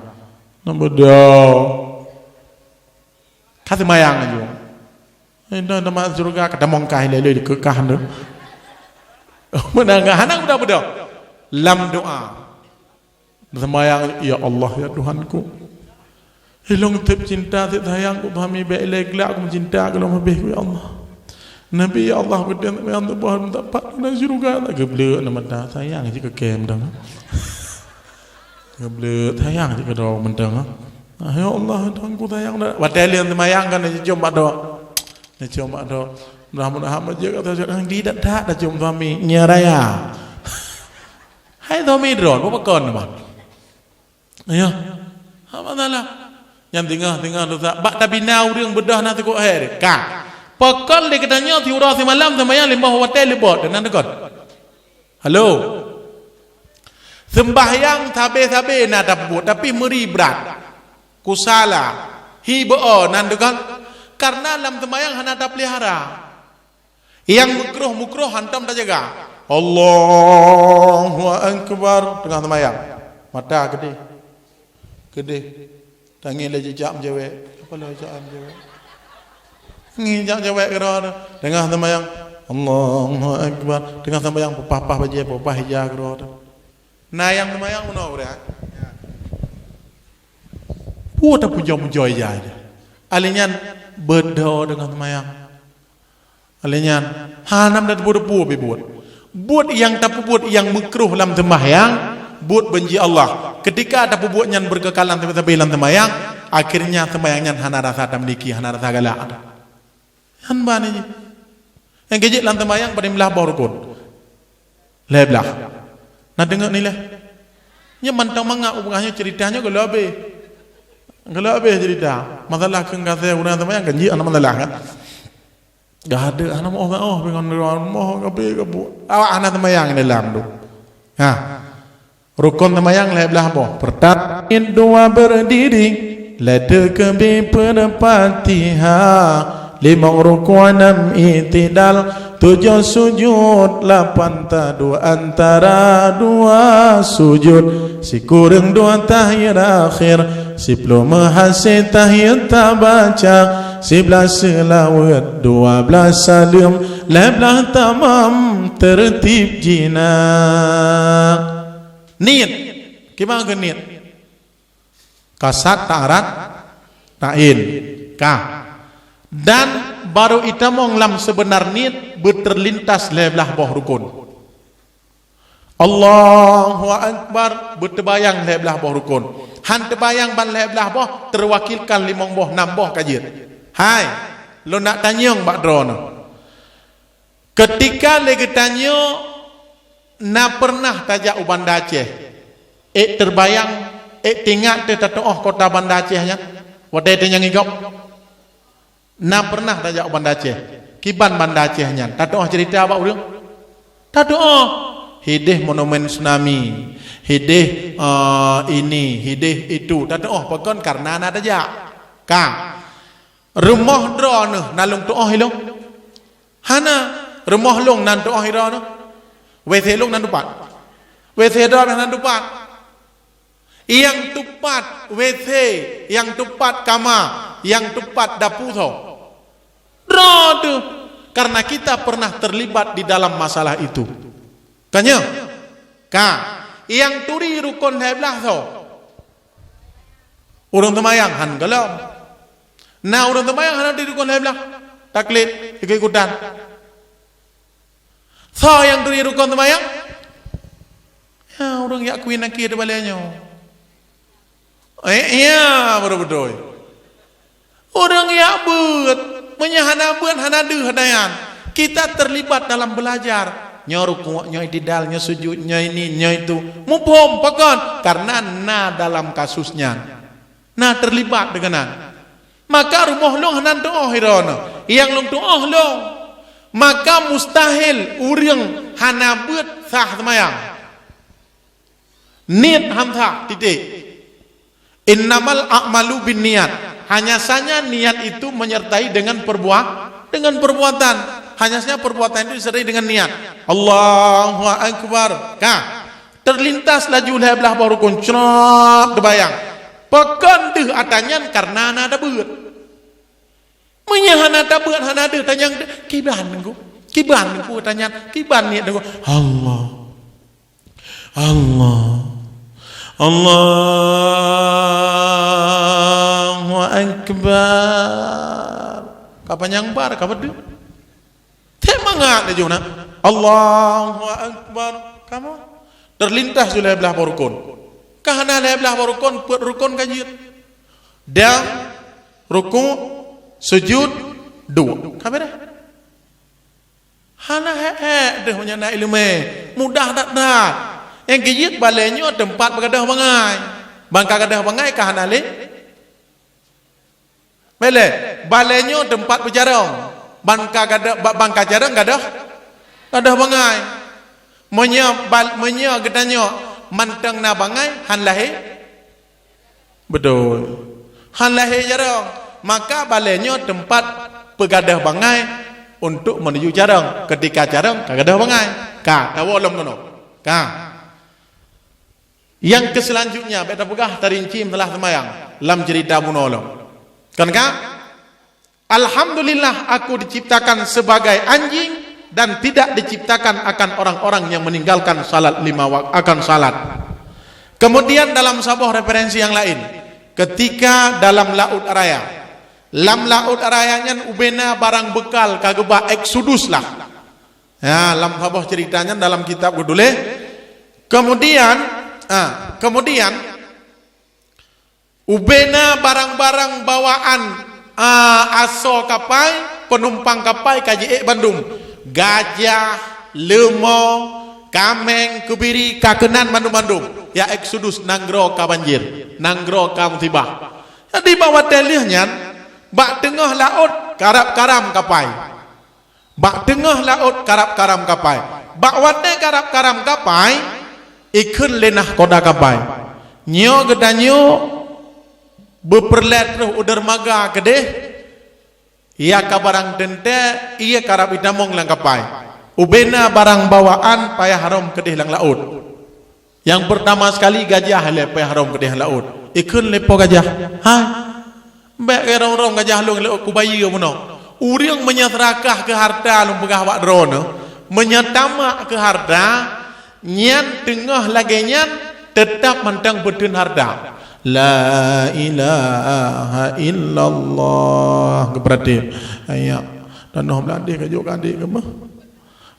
Nombor dah, kasih semayang aja. Ini nama surga kata mongkah lele di kekah tu. Menangah, anak udah bedau. Lam doa. Semayang, ya Allah ya Tuhanku. Hilong tip cinta tip sayang ku pahami baik lek aku mencinta kalau lebih ya Allah. Nabi ya Allah kemudian yang Tuhan minta pak nak surga tak geblek nama dah sayang je ke kem dang. Geblek sayang je ke dong mendang. Ya Allah Tuhanku sayang dah. Wadalian semayang kan dia coba doa. Dia coba doa. Mudah-mudahan aja kata orang tidak dah cium suami nyaraya. Hai suami drone apa kon mah. Ya. Apa salah? Yang tinggal tu tak. Bak tapi nau ring bedah nanti kau air. Kak. Pakal dia katanya tiura semalam semayang limbah hotel lebot. Dan nanti kau. Halo. Sembahyang tabe-tabe na buat tapi meri berat. Kusala hibo nandukan karena dalam sembahyang hana tak pelihara. Yang mukruh hantam tak jaga. Allahu akbar tengah sembahyang. Mata gede. Tangi le jejak jawek. Apa le jejak jawek? Ngijak jawek kira tengah sembahyang. Allahu akbar tengah sembahyang pepah baje pepah hijau kira. Nah yang sembahyang uno bre. Buat apa puja-puja aja. Alinyan berdoa dengan sembahyang. Alinyan hanam dat buat buat yang tak buat yang makruh dalam sembahyang, buat benci Allah. Ketika ada buat yang berkekalan tapi dalam sembahyang, akhirnya sembahyang yang hana rasa tamliki, hana rasa galak. Han bani je. Yang kejit dalam sembahyang pada belah bawah rukun. Leblah. Nak dengar ni lah. Nya mantang mangak ubahnya ceritanya kalau habis cerita. Masalah kengkasih urang sembahyang kan je ana masalah kan. Gak ada anak mau dengan mau kabu awak anak temayang dalam tu. Ha. Rukun temayang belah boh. Pertama dua berdiri, lada kebe Fatihah, 5 rukun 6 i'tidal, 7 sujud, 8 tadu antara 2 sujud, si kurang 2 tahiyat akhir, 10 mahasih tahiyat tak baca, 11 selawat, 12 salam, 15 tamam tertib jinak. Niat, gimana ke niat? Kasat ta'arat ta'in kah. Dan baru kita monglam sebenar niat berterlintas lebelah bawah rukun. Allahu akbar berterbayang lebelah bawah rukun. Han terbayang ban lebelah bawah terwakilkan 5 bawah 6 bawah kajir. Hai, lo nak tanya mbak drone. Ketika lagi tanya, na pernah tajak Banda Aceh. Terbayang, tinggal tetatoh kota Banda Acehnya. Wadai tanya ngigop. Na pernah tajak Banda Aceh. Kiban Banda Acehnya. Tatoh cerita apa udah? Tatoh. Hidih monumen tsunami. Hidih ini, hidih itu. Tatoh pokon karena na tajak. Kang. Rumah drone nalung tu hilong. Hana rumah long nan tu hilong. WC long nan tupat. WC drone nan tupat. Yang tupat WC, yang tupat kamar, yang tupat dapur tu. Drone karena kita pernah terlibat di dalam masalah itu. Tanya. Yang turi rukun heblah tu. Urang temayang han galau. Nah orang temayang hana diri kon heblah taklid ikut-ikutan. So yang diri rukun temayang ya orang yak kuin nak kira baliknya. Ya betul-betul. Orang yak buat menyahana buat hana deh hadayan. Kita terlibat dalam belajar. Nyo rukuk, nyo itidal, nyo sujud, nyo ini, nyo itu. Mupom pakon karena na dalam kasusnya. Na terlibat dengan maka rumah long hanan doa hirana yang long doa long maka mustahil urang hana beut sah semayang niat hamzah titik innamal a'malu bin niat hanya saja niat itu menyertai dengan perbuatan hanya saja perbuatan itu disertai dengan niat Allahu akbar terlintas laju belah baru kuncrap terbayang pekan deh atanyan karena ada beut. Menyahana tak beut hana ada tanyang kiban ku tanya kiban ni aku Allahu akbar kapan yang bar kapan tu temangat dia jona Allahu akbar kamu terlintas sudah belah rukun kahana belah rukun buat rukun kajir dan rukun sujud 2 kabar hana deh punya nak ilmu mudah tak yang kejit balenyo tempat bergadah bangai bangka gadah bangai kahana le bele balenyo tempat berjarong bangka jarang gadah bangai menya gedanyo manteng na bangai han lahir. Betul. Han lahir jarang. Maka balenyo tempat pegadah bangai untuk menuju jarang. Ketika jarang kagadah bangai. Ka tawolom kono. Ka. Yang keselanjutnya beta pegah tarincim telah semayang lam cerita bunolong. Kan ka? Alhamdulillah aku diciptakan sebagai anjing dan tidak diciptakan akan orang-orang yang meninggalkan salat 5 waktu akan salat. Kemudian dalam sebuah referensi yang lain, ketika dalam laut araya, lam laut arayanya ubena barang bekal kageba eksodus lah. Ya, lam sebuah ceritanya dalam kitab Gudule. Kemudian ubena barang-barang bawaan aso kapai, penumpang kapai KJE Bandung, gajah, lemau, kameng, kebiri, kakenan Bandung-Bandung, ya eksodus nanggro ka banjir, nanggro ka musibah. Jadi bawa telihnya, bak tengah laut karap-karam kapai, bak tengah laut karap-karam kapai, bak wate karap-karam kapai, ikun lenah koda kapai, nyo gedanyo beperlet roh udermaga kedeh, ia kabarang tente, ia karap idamong lang kapai. Ubena barang bawaan payah haram kedeh lang laut. Yang pertama sekali gajah le payah haram kedeh laut. Ikun lepo gajah. Hai. Mbak orang-orang gajah long laut kubayi mono. Uriang menyerakah ke harta lum pegah wak drone, menyatamak ke harta, nyan tengah lagi nyan tetap mentang betun harta. La ilaha illallah berarti ayat dan noh belande ke jok adik ke mah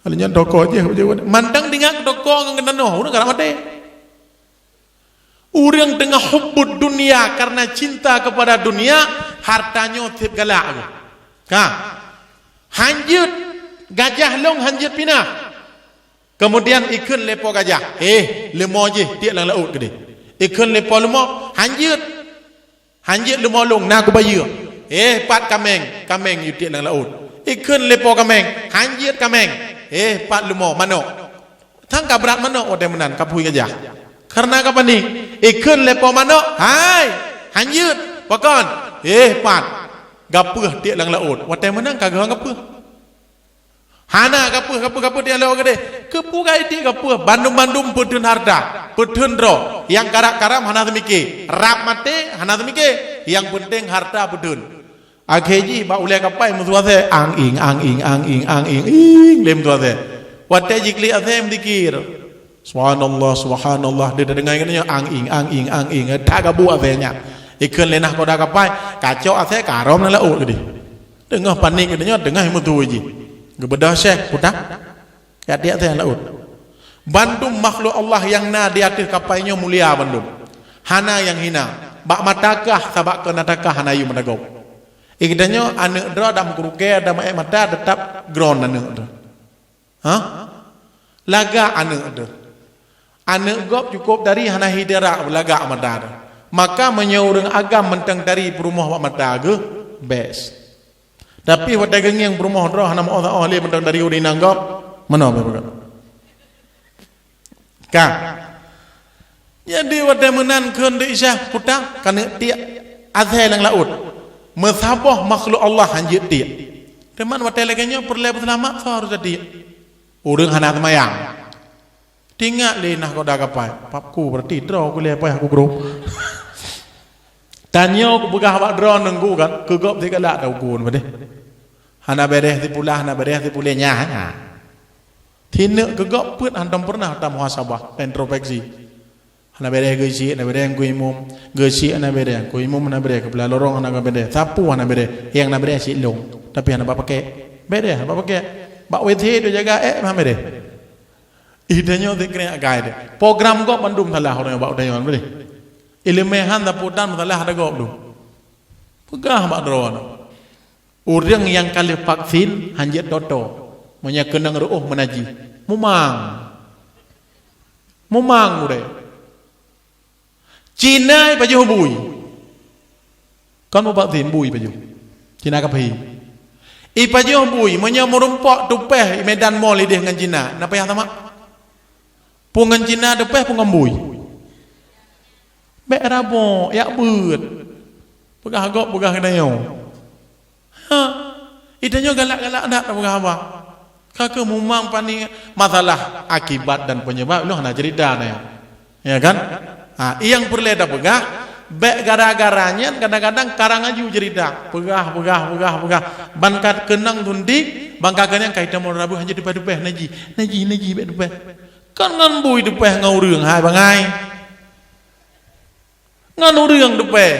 alnya toko je mandang dengan toko ngene noh urang gara mate urang tengah hubbud dunia karena cinta kepada dunia hartanya tip galak ka hanjut gajah long hanjut pinah kemudian ikun lepo gajah lemo je dia lang laut gede ikun lepo lemo hanjut lemo long na ku bayu pat kameng yuti lang laut ikun lepo kameng hanjut kameng pat lemo mano thang ka berat mano ode menan kapui gajah karena kapan ni ikun lepo mano hai hanjut pakon pat gapuh ti lang laut wate menang kagak gapuh hana gapuh dia lawa gede kepugai ti gapuh bandum putun harta putun ro yang karam hana semike rap mate hana semike yang penting harta putun ageji ba ule kapai musuase ang ing lem tuase wate jikli asem dikir subhanallah dia dengar ngene ang ing tak gabu asenya ikun lenah koda kapai kacau ase karom na laut gede dengar panik gede dengar mutu ji gebedah syekh putak ya dia teh laut Bandung makhluk Allah yang na di atas kapainya mulia Bandung hana yang hina bak matakah sabak ke natakah hana yu menagop ikdanyo ane dra dam kuruke dam mata tetap gron ane dra laga ane gop cukup dari hana hidera laga mata maka menyeurang agam mentang dari perumah bak mata ge best. Tapi wata geng yang berumah roh hana mau ahli mentang dari udi nanggap mana apa ka jadi wata menan keun de isah putak kana dia azhar lang laut mesabah makhluk Allah hanjit dia teman wata leganya perle selama harus jadi urang hana semayang tinggal le nah koda kapai papku berarti draw ku le apa aku grup tanyo ku begah wak drone nengku kan kegop segala tau kun bade hana bereh ti pulenya tine kegop put antam pernah tam muhasabah introspeksi hana bereh geusi hana bereh ku imum geusi hana bereh ku imum hana bereh kepala lorong hana bereh sapu hana bereh yang hana bereh si long tapi hana ba pake bereh ba pake bak wete do jaga mah bereh idanyo tikre gaide program gop bandum salah orang bak dayon bereh ilmehan da putan masalah ada gop dum pegah mak drone urang yang kali vaksin hanjit toto monya kenang ruuh menaji mumang mure Cina baju bui kan mau vaksin bui baju Cina kapi ipaju bui monya merumpok tupeh medan mall ideh dengan Cina napa yang sama pungan Cina depeh pungambui bek rabo yak beut pegah gok pegah kedayo ha idanyo galak-galak dak pegah apa kakek mumang pani masalah akibat dan penyebab lu hana cerita ya kan yang perleda pegah bek gara-garanya kadang-kadang karangaju cerita pegah bankat kenang tundik bangkakan yang kaitan mau rabu hanya depeh naji bek depeh kan ngan bui depeh ngau reung hai bangai nganu reung depeh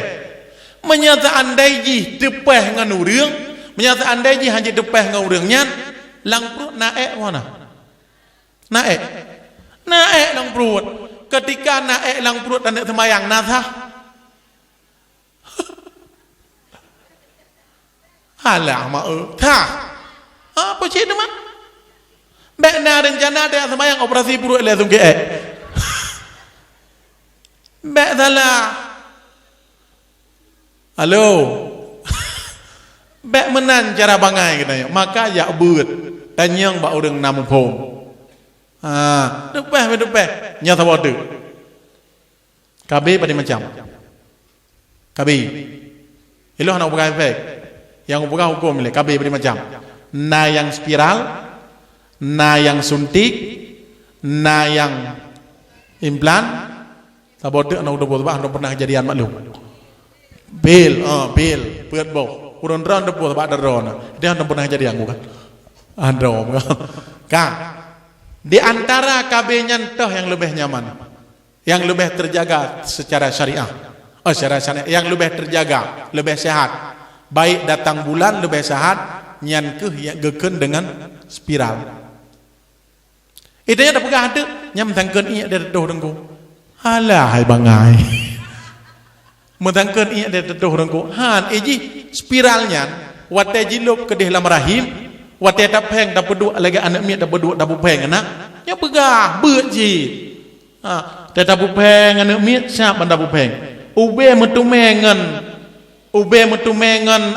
menyata andai ji depeh nganu reung menyata andai ji hanya depeh ngau reung nyan lang perut naek mana naek lang perut ketika naek lang perut dan semayang nasah alah mau tah apa sih nama bek na rencana dia semayang operasi perut le sungke bek salah halo bek menan cara bangai katanya maka ya beut tanyang ba urang namu phom depeh nya tawa de kabe pada macam kabe ilo hana bukan efek yang bukan hukum le kabe pada macam na yang spiral na yang suntik na yang implan tawa de ana udah buat pernah kejadian maklum bil peut bau urang ron de buat ba daron dia ana pernah kejadian bukan andro kan di antara KB-nya toh yang lebih nyaman yang lebih terjaga secara syariah yang lebih terjaga lebih sehat baik datang bulan lebih sehat nyan ke yang geken dengan spiral idenya dah pegah ada nyam tangkeun ieu da doh dengku alah hai bangai mentangkeun ieu da doh dengku han eji spiralnya wate jilup ke dalam rahim wate tapeng da peduk lagi anak miat da beduk da pupeng anak nya pegah beut ji da pupeng anak miat siap da pupeng ube metumengan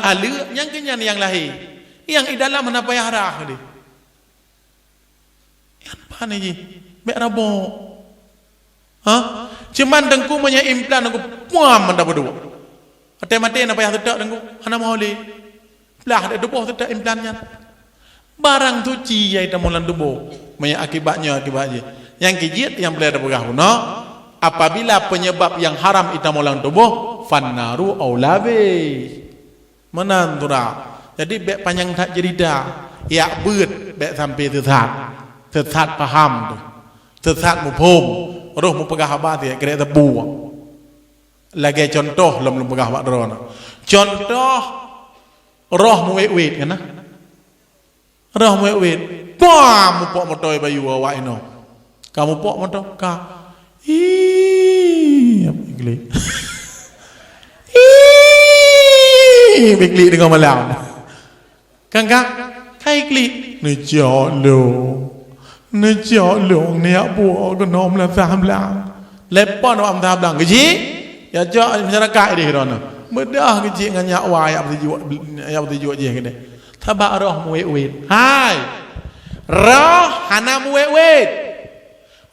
alu yang kenyan yang lahir yang di dalam mana payah rah ni yang mana ji bek rabo cuman dengku punya implan aku puam da beduk ate mate na payah tedak dengku hana mau le lah da depoh tedak implannya barang tu ci yai tamulan tubuh banyak akibatnya yang kijit yang boleh berpegah guna apabila penyebab yang haram itamulan tubuh fannaru aulabe menantura jadi bek panjang tak cerita ya beut bek sampai sesat paham tu sesat mupom roh mupegah apa dia kira tebu lagi contoh lom pegah wak drona contoh roh muwet kan roh muwet pam pok motoy bayu awak ino kamu pok moto ka igli igli dengan malam kan kai igli nejalo ni abu ko nom la sam lang lepon am tam lang keji ya jo masyarakat di rono bedah keji nganyak wa ya bertujuk je kene tabak roh muwet hai roh hana muwet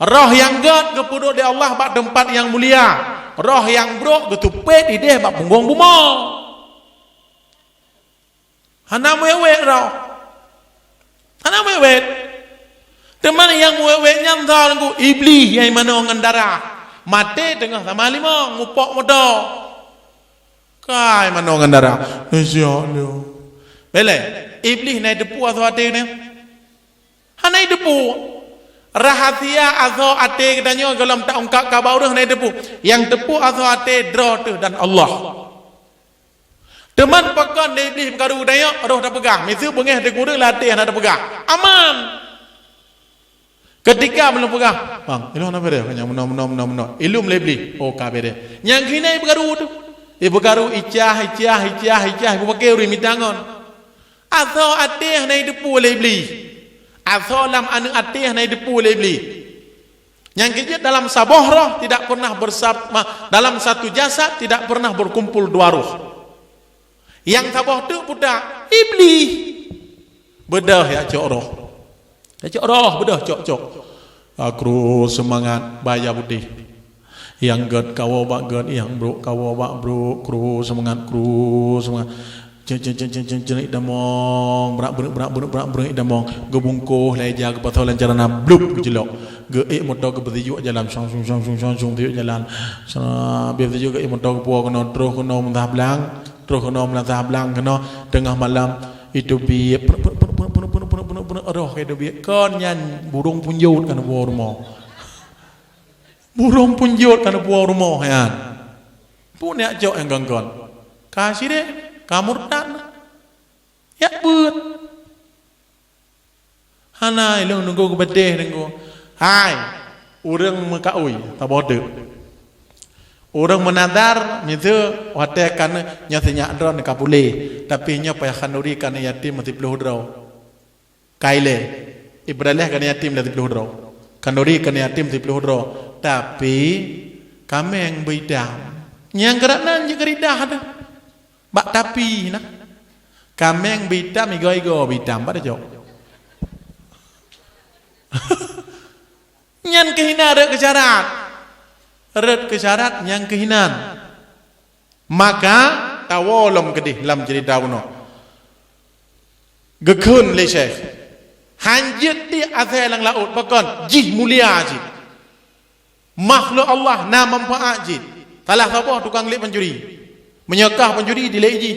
roh yang god kepuduk di Allah bak tempat yang mulia roh yang brok ketupet di deh bak punggung bumo hana muwet roh hana muwet teman yang muwet nyantol ku iblis yang mana ngendara mati tengah sama lima ngupok motor kai mana ngendara insyaallah bele iblis naik depu atau ate ni hanai depu rahasia atau ate katanya kalau tak ungkap kabar orang naik depu yang depu atau ate draw tu dan Allah teman pekan iblis perkara daya roh dah pegang misu bengeh de kurang latih dah pegang aman ketika belum pegang bang ilu apa dia kanya menom ilum lebli oh kabe dia yang kini perkara tu perkara icah pakai uri mitangon atau atih naik depu oleh iblis atau dalam anak atih naik depu oleh iblis yang kejut dalam saboh roh tidak pernah bersama dalam satu jasad tidak pernah berkumpul dua roh yang saboh tu budak iblis bedah ya cok roh bedah cok Kru semangat bayar putih. Yang ged kawo bak ged, yang bro kawo bak bro, kru semangat jenik damong berak damong gebungkuh leja ke patau lancarana blup jelok ge motor ke bertijuk jalan song tiuk jalan biar tijuk ke motor ke puak kena terus kena mentah belang kena tengah malam itu bi roh itu bi kon nyan burung punjut kana buah rumah ya punya jok yang ganggon kasih deh kamu tak ya buat hanai lu nunggu kebedeh nunggu hai orang mekaui tak bodoh orang menadar itu wadah kan nyatanya drone kapule tapi nya payah kanuri kan yatim mati puluh draw kaile ibraleh kan yatim mati puluh draw kanuri kan yatim mati puluh draw tapi kami yang bidang yang geraknan je geridah ada bak tapi nak kameng bitam igo bitam pada jok nyan kehina red kesyarat nyan kehinan maka tawolom kedih lam cerita uno gekun le syekh hanjit di azai lang laut pakon jih mulia jih makhluk Allah na manfaat jih talah sabah tukang lek pencuri menyekah penjudi dileji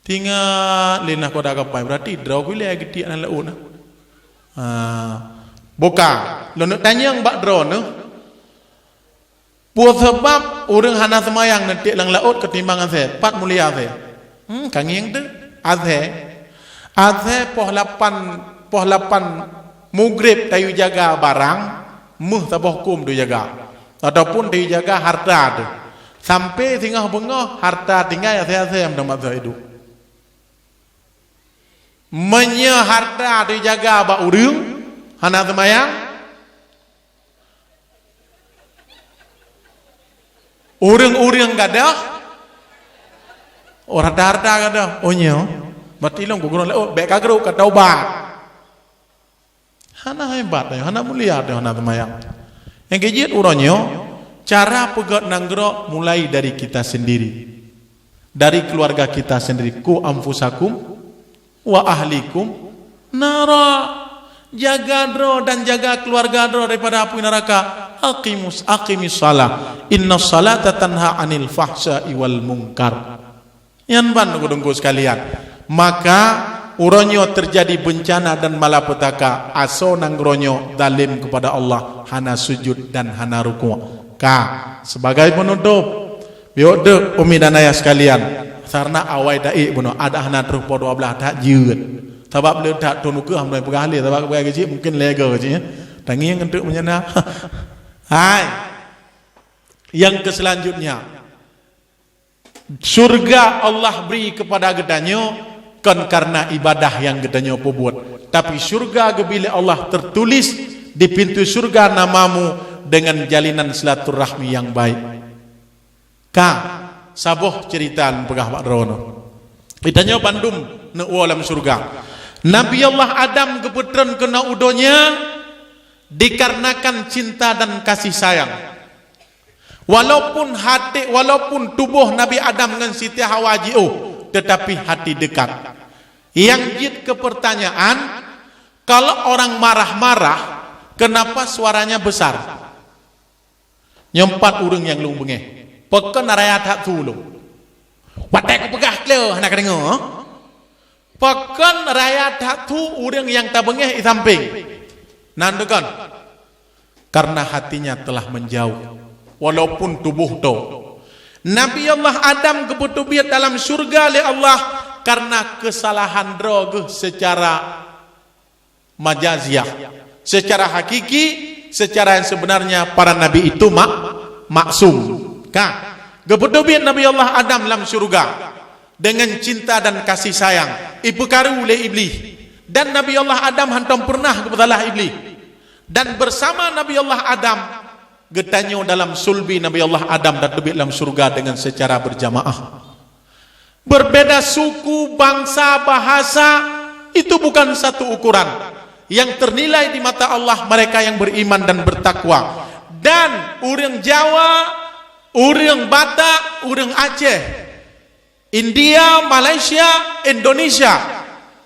tinggal lenah kau dah kapai berarti draw kule gede anak laut na boka lo nak tanya yang bak draw no buat sebab orang hana semayang nanti lang laut ketimbang azhe pat mulia azhe kangiang tu azhe poh lapan mugrib tayu jaga barang muh tabah kum tu jaga ataupun tayu jaga harta tu sampai tinggal bengah harta tinggal ya saya mendapat saya hidup menya harta dijaga bak urang hana semayang urang gadah orang harta gadah onyo mati long gugurun le bek kagro ka taubat hana hebat hana mulia hana semayang yang kejit uronyo cara pegat nanggro mulai dari kita sendiri, dari keluarga kita sendiri. Ku anfusakum wa ahlikum nara, jaga dro dan jaga keluarga dro daripada api neraka. Aqimis salah, inna salata tanha anil fahsya'i wal munkar. Yan ban gudungku sekalian. Maka uronyo terjadi bencana dan malapetaka aso nanggronyo dalim kepada Allah, hana sujud dan hana ruku'. Sebagai penutup biode umi dan ayah sekalian sarna awai dai buno ada hana terus po 12 tak jeut sebab le tak tunu ke hamai pegahli sebab pegah kecil mungkin lega kecil tangi yang kentuk menyana hai yang keselanjutnya surga Allah beri kepada gedanyo kan karena ibadah yang gedanyo buat tapi surga gebile Allah tertulis di pintu surga namamu dengan jalinan silaturahmi yang baik. Saboh cerita pegah Pak Rono. Ditanya Bandung na alam surga. Nabi Allah Adam keputran kena udonya dikarenakan cinta dan kasih sayang. Walaupun tubuh Nabi Adam dengan Siti Hawa jauh, tetapi hati dekat. Yang jid ke pertanyaan, kalau orang marah-marah, kenapa suaranya besar? Nyempat urang yang lung bengeh. Pekan raya tak tulung. Watek pegah le nak dengar. Pekan raya tak tu urang yang tak bengeh di samping. Nandekan. Karena hatinya telah menjauh. Walaupun tubuh tu. Nabi Allah Adam kebetubiat dalam surga oleh Allah karena kesalahan droga secara majaziah. Secara hakiki secara yang sebenarnya para nabi itu maksum. Kebetulan Nabi Allah Adam dalam surga dengan cinta dan kasih sayang. Ibu karu oleh iblis dan Nabi Allah Adam hantam pernah kebetulah iblis dan bersama Nabi Allah Adam getanyo dalam sulbi Nabi Allah Adam dan lebih dalam surga dengan secara berjamaah. Berbeda suku, bangsa, bahasa itu bukan satu ukuran. yang ternilai di mata Allah mereka yang beriman dan bertakwa. Dan orang Jawa, orang Batak, orang Aceh, India, Malaysia, Indonesia,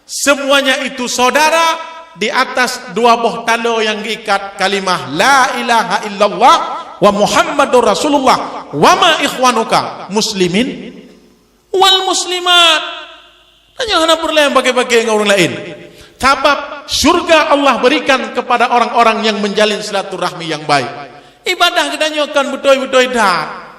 semuanya itu saudara di atas dua buah tali yang diikat kalimah la ilaha illallah wa Muhammadur Rasulullah wa ma ikhwanuka muslimin wal muslimat. Hanya hana perlu yang pakai-pakai dengan orang lain. Sebab surga Allah berikan kepada orang-orang yang menjalin silaturahmi yang baik. Ibadah kedanya kan betul-betul dah.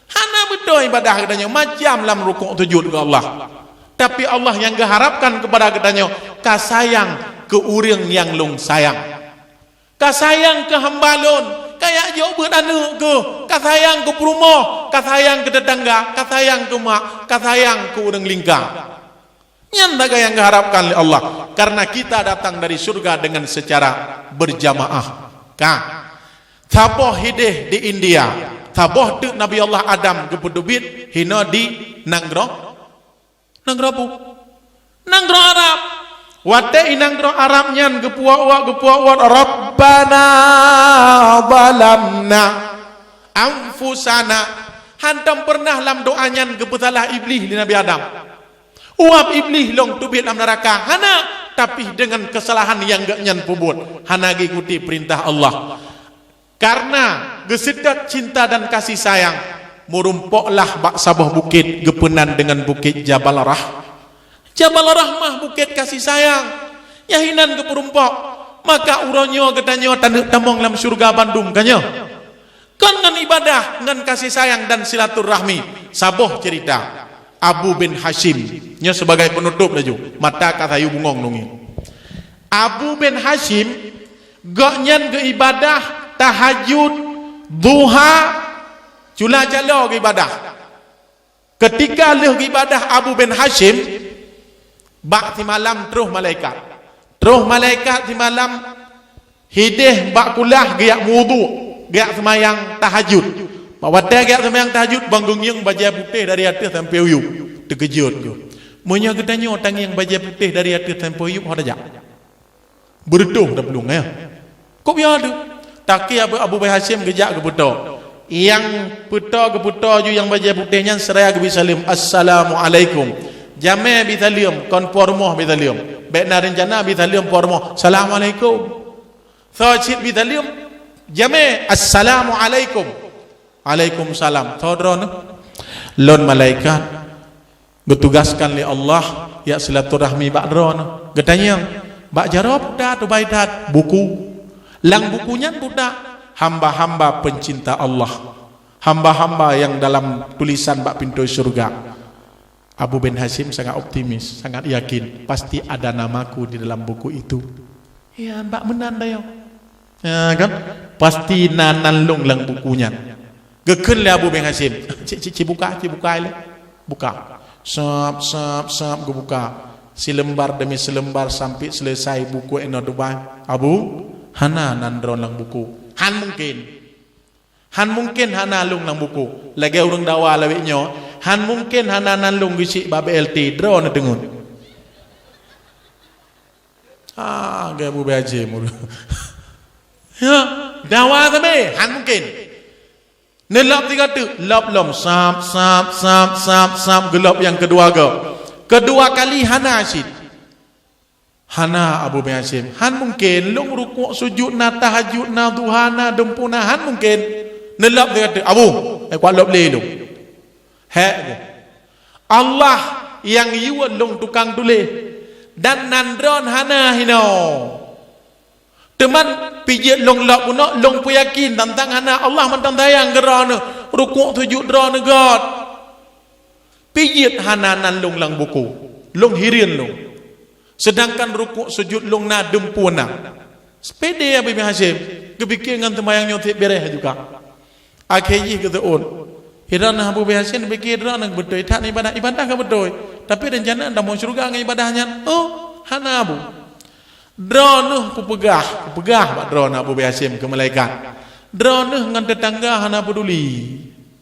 Hana betul ibadah kedanya macam lam rukuk sujud ke Allah. Tapi Allah yang harapkan kepada kedanya kasayang ke urang yang long sayang. Kasayang ke hambalon, kayak jauh berdana ke, kasayang ke perumah, kasayang ke tetangga, kasayang ke mak, kasayang ke urang lingkar. Yang yang diharapkan oleh Allah, karena kita datang dari surga dengan secara berjamaah. Taboh hideh di India, taboh tu Nabi Allah Adam kepedubit hina di Nanggro Arab. Wate inanggro Arab nyan gepuak Rabbana zalamna anfusana. Hantam pernah lam doa nyan geputalah iblis di Nabi Adam. Uap iblis long tubit dalam neraka hana, tapi dengan kesalahan yang gak nyan pubut hana ikuti perintah Allah. Karena gesedak cinta dan kasih sayang murumpoklah bak sabah bukit gepenan dengan bukit Jabal Rahmah bukit kasih sayang yahinan ke perumpok. Maka uronyo gedanyo tanduk tamong dalam surga Bandung kanyo kan dengan ibadah dengan kasih sayang dan silaturahmi. Saboh cerita Abu bin Hashim nya sebagai penutup laju mata katayu bungong nungi. Abu bin Hashim gaknyan ke ibadah tahajud duha cula calo ke ibadah. Ketika leh ke ibadah Abu bin Hashim bak ti malam terus malaikat ti malam hideh bak kulah giak wudu giak semayang tahajud. Waktu giak semayang tahajud bangung yang baju putih dari atas sampai uyup terkejut tu. Monya gedanya orang yang baju putih dari atas sampai uyup ada jak. Bertuh dah belum ya. Kok biar tu? Taki Abu Hashim gejak ke puto. Yang puto ke puto ju yang baju putihnya seraya ke bisalim assalamualaikum. Jame bisalim kon pormoh bisalim. Bekna rencana bisalim pormoh. Assalamualaikum. Thajid bisalim jame assalamualaikum. Waalaikumsalam. Todron lon malaikat bertugaskan oleh Allah ya silaturahmi bak dron gedanya bak jarab dah tu baidat buku lang bukunya budak hamba-hamba pencinta Allah, hamba-hamba yang dalam tulisan bak pintu surga. Abu bin Hashim sangat optimis, sangat yakin pasti ada namaku di dalam buku itu. Ya bak menan dayo ya kan pasti nanan long lang bukunya. Gekun le Abu bin Hashim. Cik buka le. Buka. Sap gue buka. Selembar demi selembar sampai selesai buku eno Dubai. Abu, hana nandron lang buku. Han mungkin hana lung lang buku. Lagi urang dawa lawiknya. Han mungkin hana nandung gisi babe LT drone dengun. Gak Abu bin Hashim. Ya, dawa sabe. Han mungkin. Nelap tiga tu, lap lom, sap, gelap yang kedua ke. Kedua kali hana asyid. Hana Abu bin Hashim. Han mungkin, long rukuk sujud na tahajud na duha na dempuna. Han mungkin. Nelap tiga tu, Abu, kuat lop le long. Allah yang yuan long tukang tulis. Dan nandron hana hino. Teman pijit long lap punak long pu yakin tentang hana Allah mentang tayang gerana rukuk sujud drana god pijit hana nan long lang buku long hirin long sedangkan rukuk sujud long na dempuna sepede Abu bin Hashim kepikir ngan temayang nyotik bereh juga akhirnya kata on hirana Abu bin Hashim pikir drana betul tak ibadah ke betul tapi rencana anda mau surga ngan ibadahnya hana Abu drone ku pegah bak drone Abu bin Hashim ke malaikat. Drone ngan tetangga hana peduli.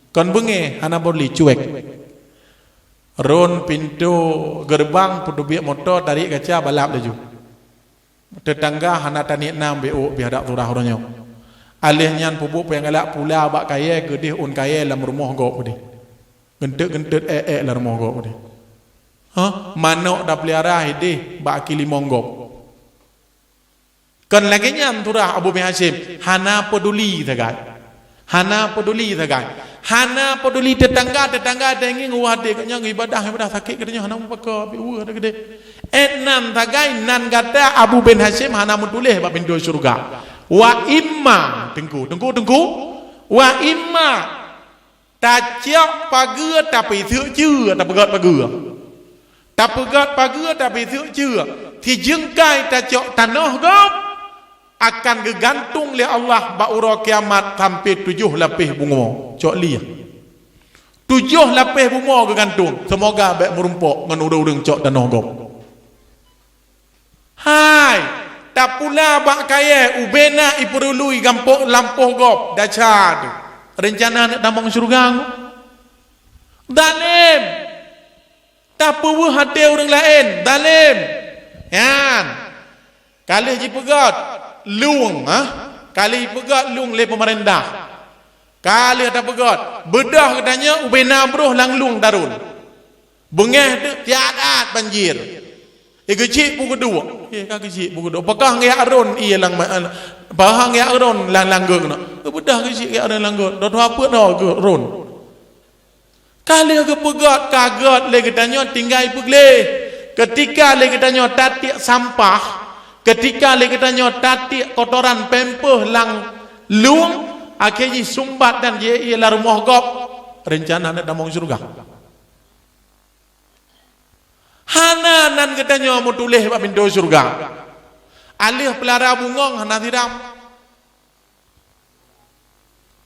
Kon benge hana peduli cuek. Ron pintu gerbang pedubik motor tarik kaca balap laju. tetangga hana tani nam beo biada turah orangnya alih nyan pupuk pengalak pula bak kaya gede un kaya lam rumah gop di gentet lam rumah gop di manok dah pelihara hidih bak kili monggop kan lagi nyan turah Abu bin Hashim hana peduli tagai hana peduli tetangga denging wade kanya ibadah sakit katanya hana pakar biwa gede nan tagai nan kata Abu bin Hashim hana mutulih bab pintu syurga wa imma tengku wa imma ta chiao pagưa ta bị thưa chưa ta pegat pagưa ta bị thưa chưa thì jengkai ta cok tanah gop akan gegantung oleh Allah ba'ura kiamat sampai 7 lapis bunga cok lia 7 lapis bunga gegantung semoga baik merumpok ngan urang cok tanah gop hai tak pula bak kaya ubena iperului gampok lampuh gop dacad rencana nak damang syurga dalim tak perlu hati orang lain dalim yan kali ji pegat luang kali pegat luang le pemerintah kali ada pegat bedah katanya ubena bruh lang luang darul bengeh tu tiada banjir kecil pun kedua kecil pun kedua pakah ngaya aron ia lang bahang ngaya aron lang langgeng nak bedah kecil ngaya aron langgeng dah apa dah ke ron kali ke pegat kagat le katanya tinggal pegle ketika le katanya tatik sampah ketika le katanya tatik kotoran pempeh lang luang akhirnya sumbat dan dia ialah rumah gop rencana nak damang syurga hana nan katanya mau tulis bab pintu syurga alih pelara bungong hana tiram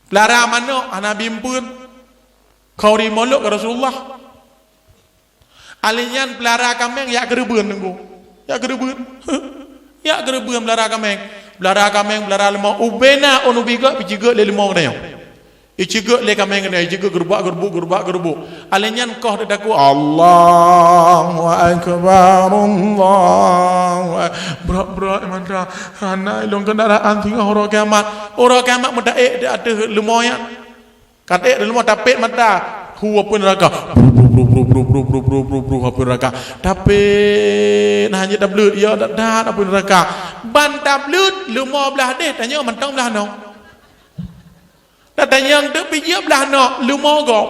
pelara manok hana bimpun kau di molok ke Rasulullah alihnya pelara kambing ya kerebeun nengku ya kerebeun pelara kambing pelara lemau ubena onu biga pijiga le lemau katanya ijiga le kambing katanya ijiga gerbuk alihnya kau dadaku Allahu akbar berat mantra hana ilong kendaraan tinggal orang kiamat mendaik dia ada lemau ya kata lemau tapit mata huwa pun neraka apa neraka tapi hanya tablut ya dah apa neraka ban tablut lemau belah deh tanya mentang belah no tanya yang tu pergi belah no lemau gop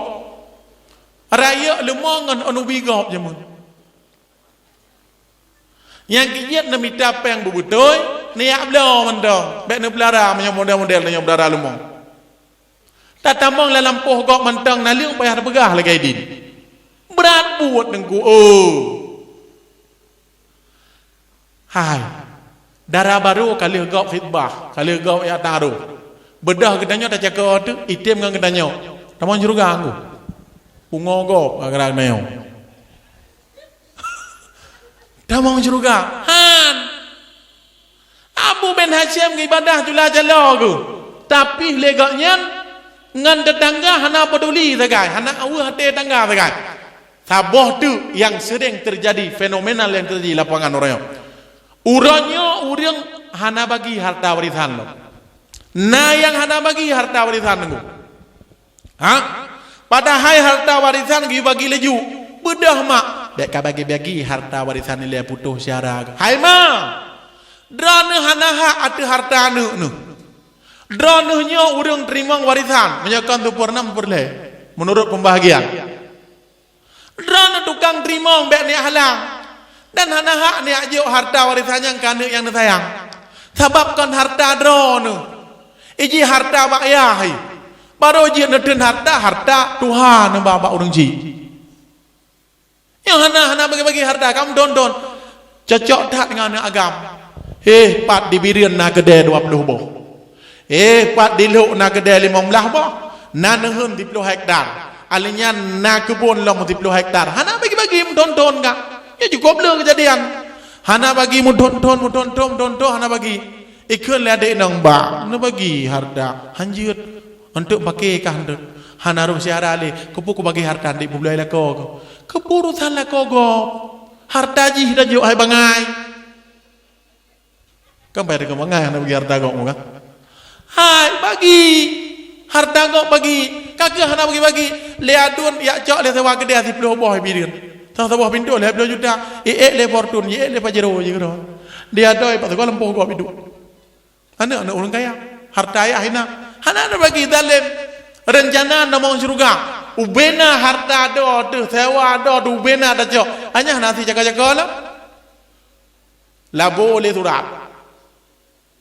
raya lemau ngan anubi gop je mun yang kiat nak minta apa yang betul niat belah mentang baik nak belara macam model-model tanya belara lemau tak tamang dalam poh gok mentang naliung payah pegah lagi din berat buat dengku hai darah baru kali gok khidbah kali gok ya taruh bedah gedanya tak cakap tu item ngan gedanya tamang syurga aku bunga gok agak neo tamang syurga han Abu bin Hashim ibadah tula jala aku tapi legaknya ngan tetangga hana peduli sagai hana awah hati tetangga sagai saboh tu yang sering terjadi fenomenal yang terjadi lapangan orang hana bagi harta warisan lo nah yang hana bagi harta warisan lo padahal harta warisan gi bagi leju bedah mak dek ka bagi harta warisan ni le putus syara hai ma drana hana hak atu harta nu Dronnya orang terima warisan menyakan tu pernah berle menurut pembahagian. Drone tukang terima mbak ni halang dan hana hak ni ajo harta warisan yang kandek yang sayang. Sebabkan harta drone, iji harta bak ayah, baru iji neden harta Tuhan bapa orang ji. Yang hana bagi harta kamu don cocok tak dengan agam. Pat dibirian nak kedai 20 boh. Pat diluk nak kedai 15 boh. Nan hun 10 hektar. Alinya nak kebun lah 10 hektar. Hana bagi tonton kak. Ya cukup le kejadian. Hana bagi tonton hana bagi. Ikut le adik nang ba. Hana bagi harta. Hanjut untuk pakai kah hendak. Hana rum siara le. Kupu bagi harta di bulai la ko. Kepurusan la ko go. Harta ji dah jo hai bangai. Kan bayar ke mangai anak bagi harta kau muka. Hai bagi harta kau bagi kakak anak bagi leadun ya cok le sewa gede 10 boh birin. Tahu boh pintu le 10 juta. Le fortune le pajero je kau. Dia doi pas kau lempoh kau hidup. Anak orang kaya harta ya hina bagi dalam rencana namong surga ubena harta do sewa do ubena da jo hanya nanti jaga-jaga lah labo le surat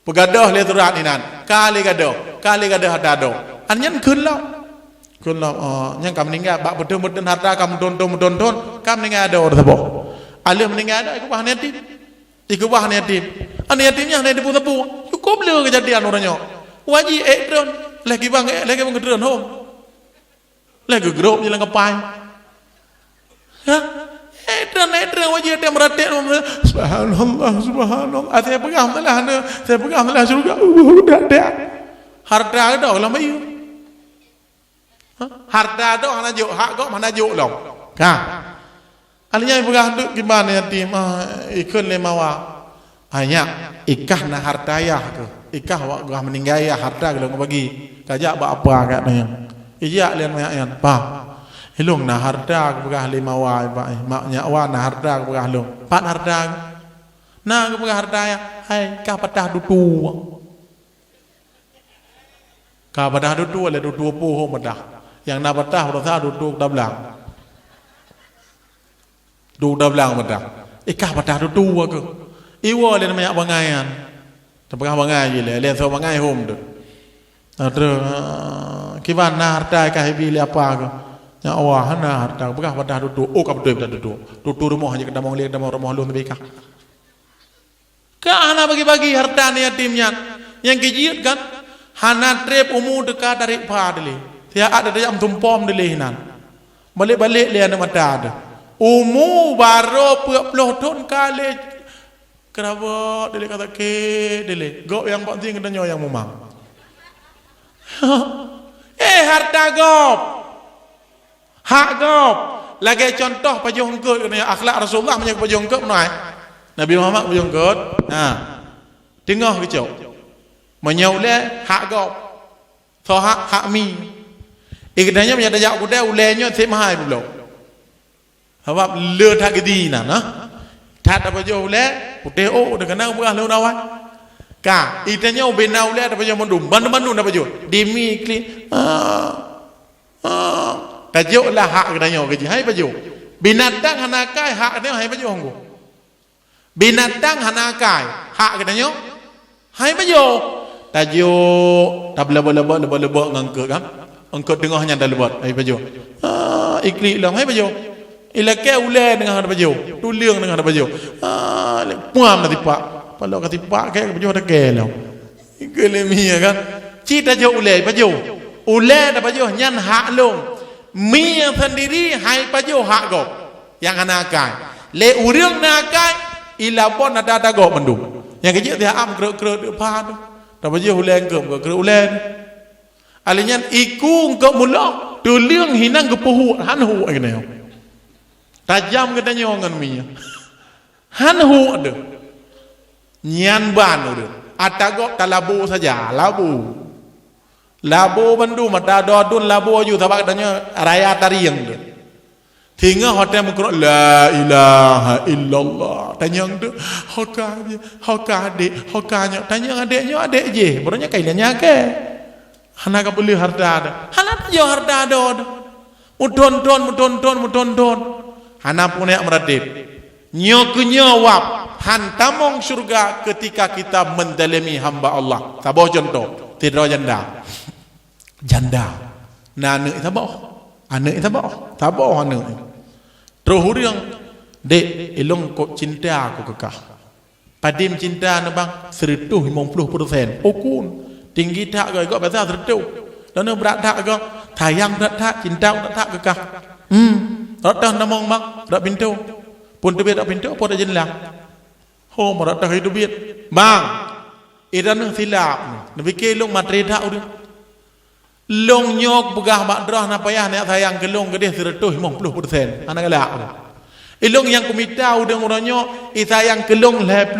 pegadah le surat inan kali gadah harta do anyan kun lah nyang kam meninggal bak betul-betul harta kam tonton kam meninggal ada orang sabo alim meninggal ada ikut bahan yatim an yatimnya hanya tepu-tepu cukup le kejadian orangnya wajib ekron lagi bang kedron home lagi grup jalan kepai ha ekron wajib dia meratik subhanallah saya pegang malah surga dah harta ada lah mai harta ada hana jo hak kok mana jo long ka alinya pegang tu gimana yatim ikut lemawa hanya ikah na harta ya ke ikah wak gua meninggal ya harta kalau bagi kajak bak apa katanya iya lian mayan pa hilung na harta begah lima wa ba maknya wa na harta begah long pat harta na begah harta ya hai ka patah dutu le dutu po madah yang na patah rasa dutu dablang madah ikah patah dutu ke iwa le mayak bangayan Tapakah bangai je le, so bangai home tu. Terus kiban na harta kah bili apa ke? Ya Allah na harta bekah pada duduk. Oh kap betul duduk. Duduk rumah aja kita mau lihat kita mau rumah lu lebih kah? Ka ana bagi-bagi harta ni yatimnya. Yang kejiut kan hana trip umur dekat dari padli. Dia ada jam tumpom dele hinan. Balik-balik le ana mata ada. Umur baru 40 tahun kali kerabat dele kata ke dele gop yang penting katanya yang memang harta gop hak gop lagi contoh pajong kot katanya akhlak Rasulullah punya pajong kot mana Nabi Muhammad pajong kot tengah kecau menyaule hak gop so hak mi ikatnya punya dajak kuda ulenya sip mahal belum sebab le tak gedina nah tak apa jauh le putih dengan nak buah lu nawai ka itanya ubenau le apa jauh mandum bandu apa jauh demi kli tajuk lah hak katanya gaji hai baju binatang hanakai hak katanya hai baju honggo binatang hanakai hak katanya hai baju tajuk tak lebah ngangkut kan angkut tengahnya dah lebat hai baju ikli lang hai baju ilake ule dengan ada baju tuliang dengan ada baju puam nanti pak kalau kata pak kayak baju ada kelam kelemia kan cita jauh ule baju ada baju nyan hak long mi yang sendiri hai baju hak go yang anakai le uriang nakai ilapon ada go mendung yang kecil dia am keruk depan ada baju ule keruk ule alinyan ikung ke mulo tuliang hinang ke puhu hanhu agaknya tajam katanya orang minyak hanhu ada nyan ban ada atagok talabu saja labu bandu mata dodun labu ayu sabak katanya raya tariang tu tinggal hotel mukro la ilaha illallah tanyang tu hokanya tanyang adek je barunya kailanya ke hana ka beli harta ada hana jo harta ada muton hana punya meradib nyok hantamong surga ketika kita mendalami hamba Allah taboh contoh tidak janda nane taboh ane taboh ane terus yang dek ilong kok cinta aku kekah padim cinta na bang 150% okun tinggi tak kok bahasa 100 dan berat tak kok tayang tak cinta tak kekah Ratah namong mak, rak pintu. Pun tu rak pintu, pun dah jenlang. Ho, maratah hidup biat. Bang, iran silap. Nabi ke long matre dak udah. Long nyok begah mak drah na payah nak sayang ke long ke dia 150%. Anak galak. Ilung yang kumita udang uranyo itayang kelung 50%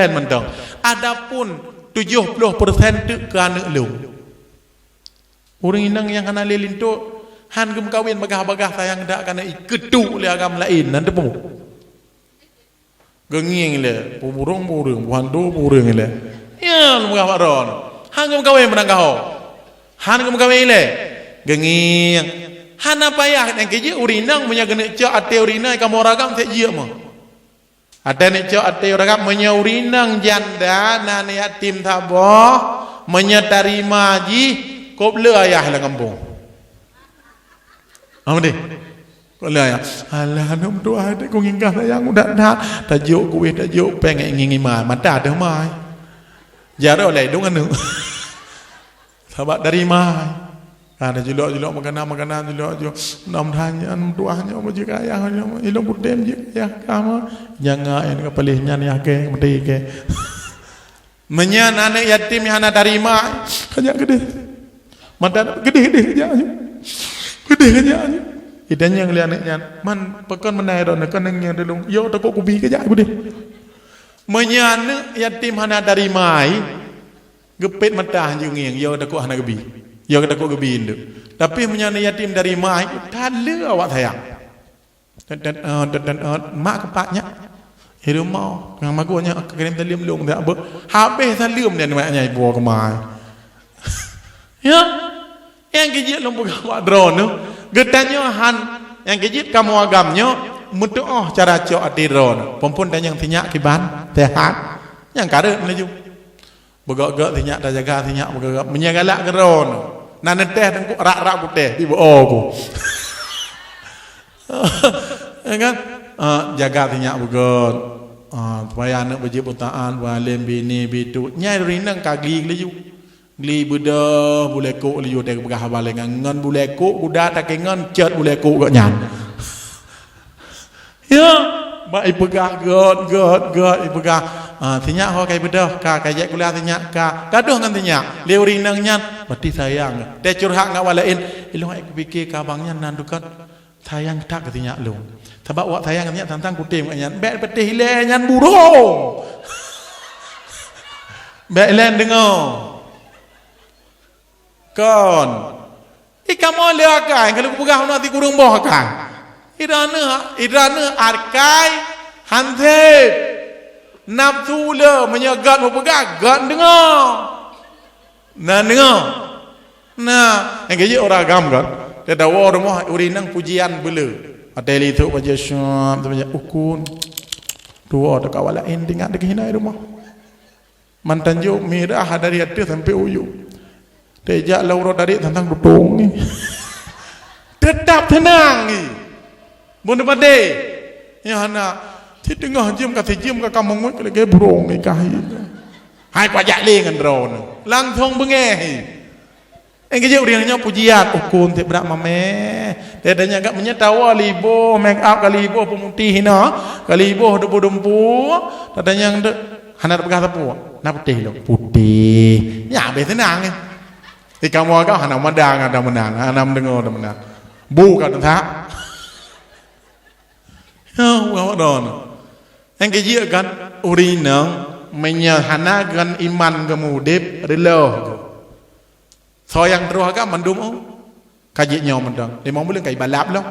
mentang. Adapun 70% tu kerana elung. Orang inang yang kena lilin tu han gem kawin bagah-bagah sayang dak kena iketu le agam lain nanti pun. Genging le, burung buhan tu burung le. Ya bagah baron. Han gem kawin menang kau. Han gem kawin le. Genging. Han apa ya yang keje urinang punya kena cak ate urina kamu ragam tak je mah. Ada ni cak ate ragam punya urinang janda nan yatim tabah menyetarima ji kop le ayah lah kampung. Apa deh? Kop le ayah. Alah nom tu ada ku ngingkah sayang udah dah. Tajuk kuih tajuk pengen ngingi mai mata dah mai. Jaro lai dong anu. Sahabat dari mai. Ada julok makanan julok nam tanya tuahnya apa juga ayah ilmu budem je ya kamu jangan yang kepalihnya ni ke mati ke menyan anak yatim yang anak terima kerja gede mata gede kerja idanya ngelihat anaknya man pekan menai ron kan yang delung yo tak kubi kerja gede menyan yatim anak terima gepet mata junging yo tak anak gebi ya kita kok gebin tu. Tapi menyana yatim dari mak tala awak sayang. Dan mak kepaknya hidup mau dengan magunya kirim talim lung tak ber. Habis salim dia maknya ibu ke mai. Ya. Yang kejit lompo awak drone tu. Getanya han yang kejit kamu agamnya mutuh cara cok ati drone. Pompon dan yang tinyak kiban sehat. Yang kada melaju. Begak-gak tinyak dah jaga tinyak begak menyagalak geron. Nan teh tengku rak-rak ku teh di bawah ku. Ya kan? Jaga tinyak begot. Supaya anak berjib utaan, walim bini bitu. Nyai rinang kagli liju. Gli buda boleh ku liju teh begah balik ngan boleh ku buda tak ngan cet boleh ku gak nyan. Ya, ba ipegah got ipegah tinyak ho kai bedah ka kajak kuliah tinyak ka gaduh ngan tinyak leuring nang nyan berarti sayang teh curhat ngak walain ilung aku fikir ka bangnya nan dukat sayang tak ke tinyak lung sebab wak sayang tinyak tantang kutim ngan bet betih le nyan burung bet len dengar kon ikamu le akai kalau pegah nanti kurung boh akai idana arkai hantep nafsu le menyegat berpegang gan dengar yang kaya orang agam kan dia tahu rumah urinang pujian bela ada itu baca syam baca ukun dua ada kawalain tinggal dekat hinai rumah mantan jo merah dari hati sampai uyu tejak laura dari tentang dudung ni tetap tenang ni bunda pade ya anakที่ตึงอ่ะจิ้มกับที่จิ้มกับกำมงไว้ก็เลยแกบรองไอ้กายให้กว่าจะเลี้ยงกันรอนลังทงบึงเอ้ไอ้ก็เจ้าเรียนเนี่ยปุจิยาตกุลเทพระมาแม่แต่เดี๋ยวนี้ก็มันจะtahu libo make up kalibo pemutih hina kalibo dumpuแต่yang de hana berkata pu na putih lo putih ya be tenang ni di kamu agak hana madang ada menang hana mendengar ada menang bukan tak ya don yang kejia kan urinang menyahanakan iman kemudip riloh so yang terus agak mendum kajinya mendang dia mau boleh kai balap loh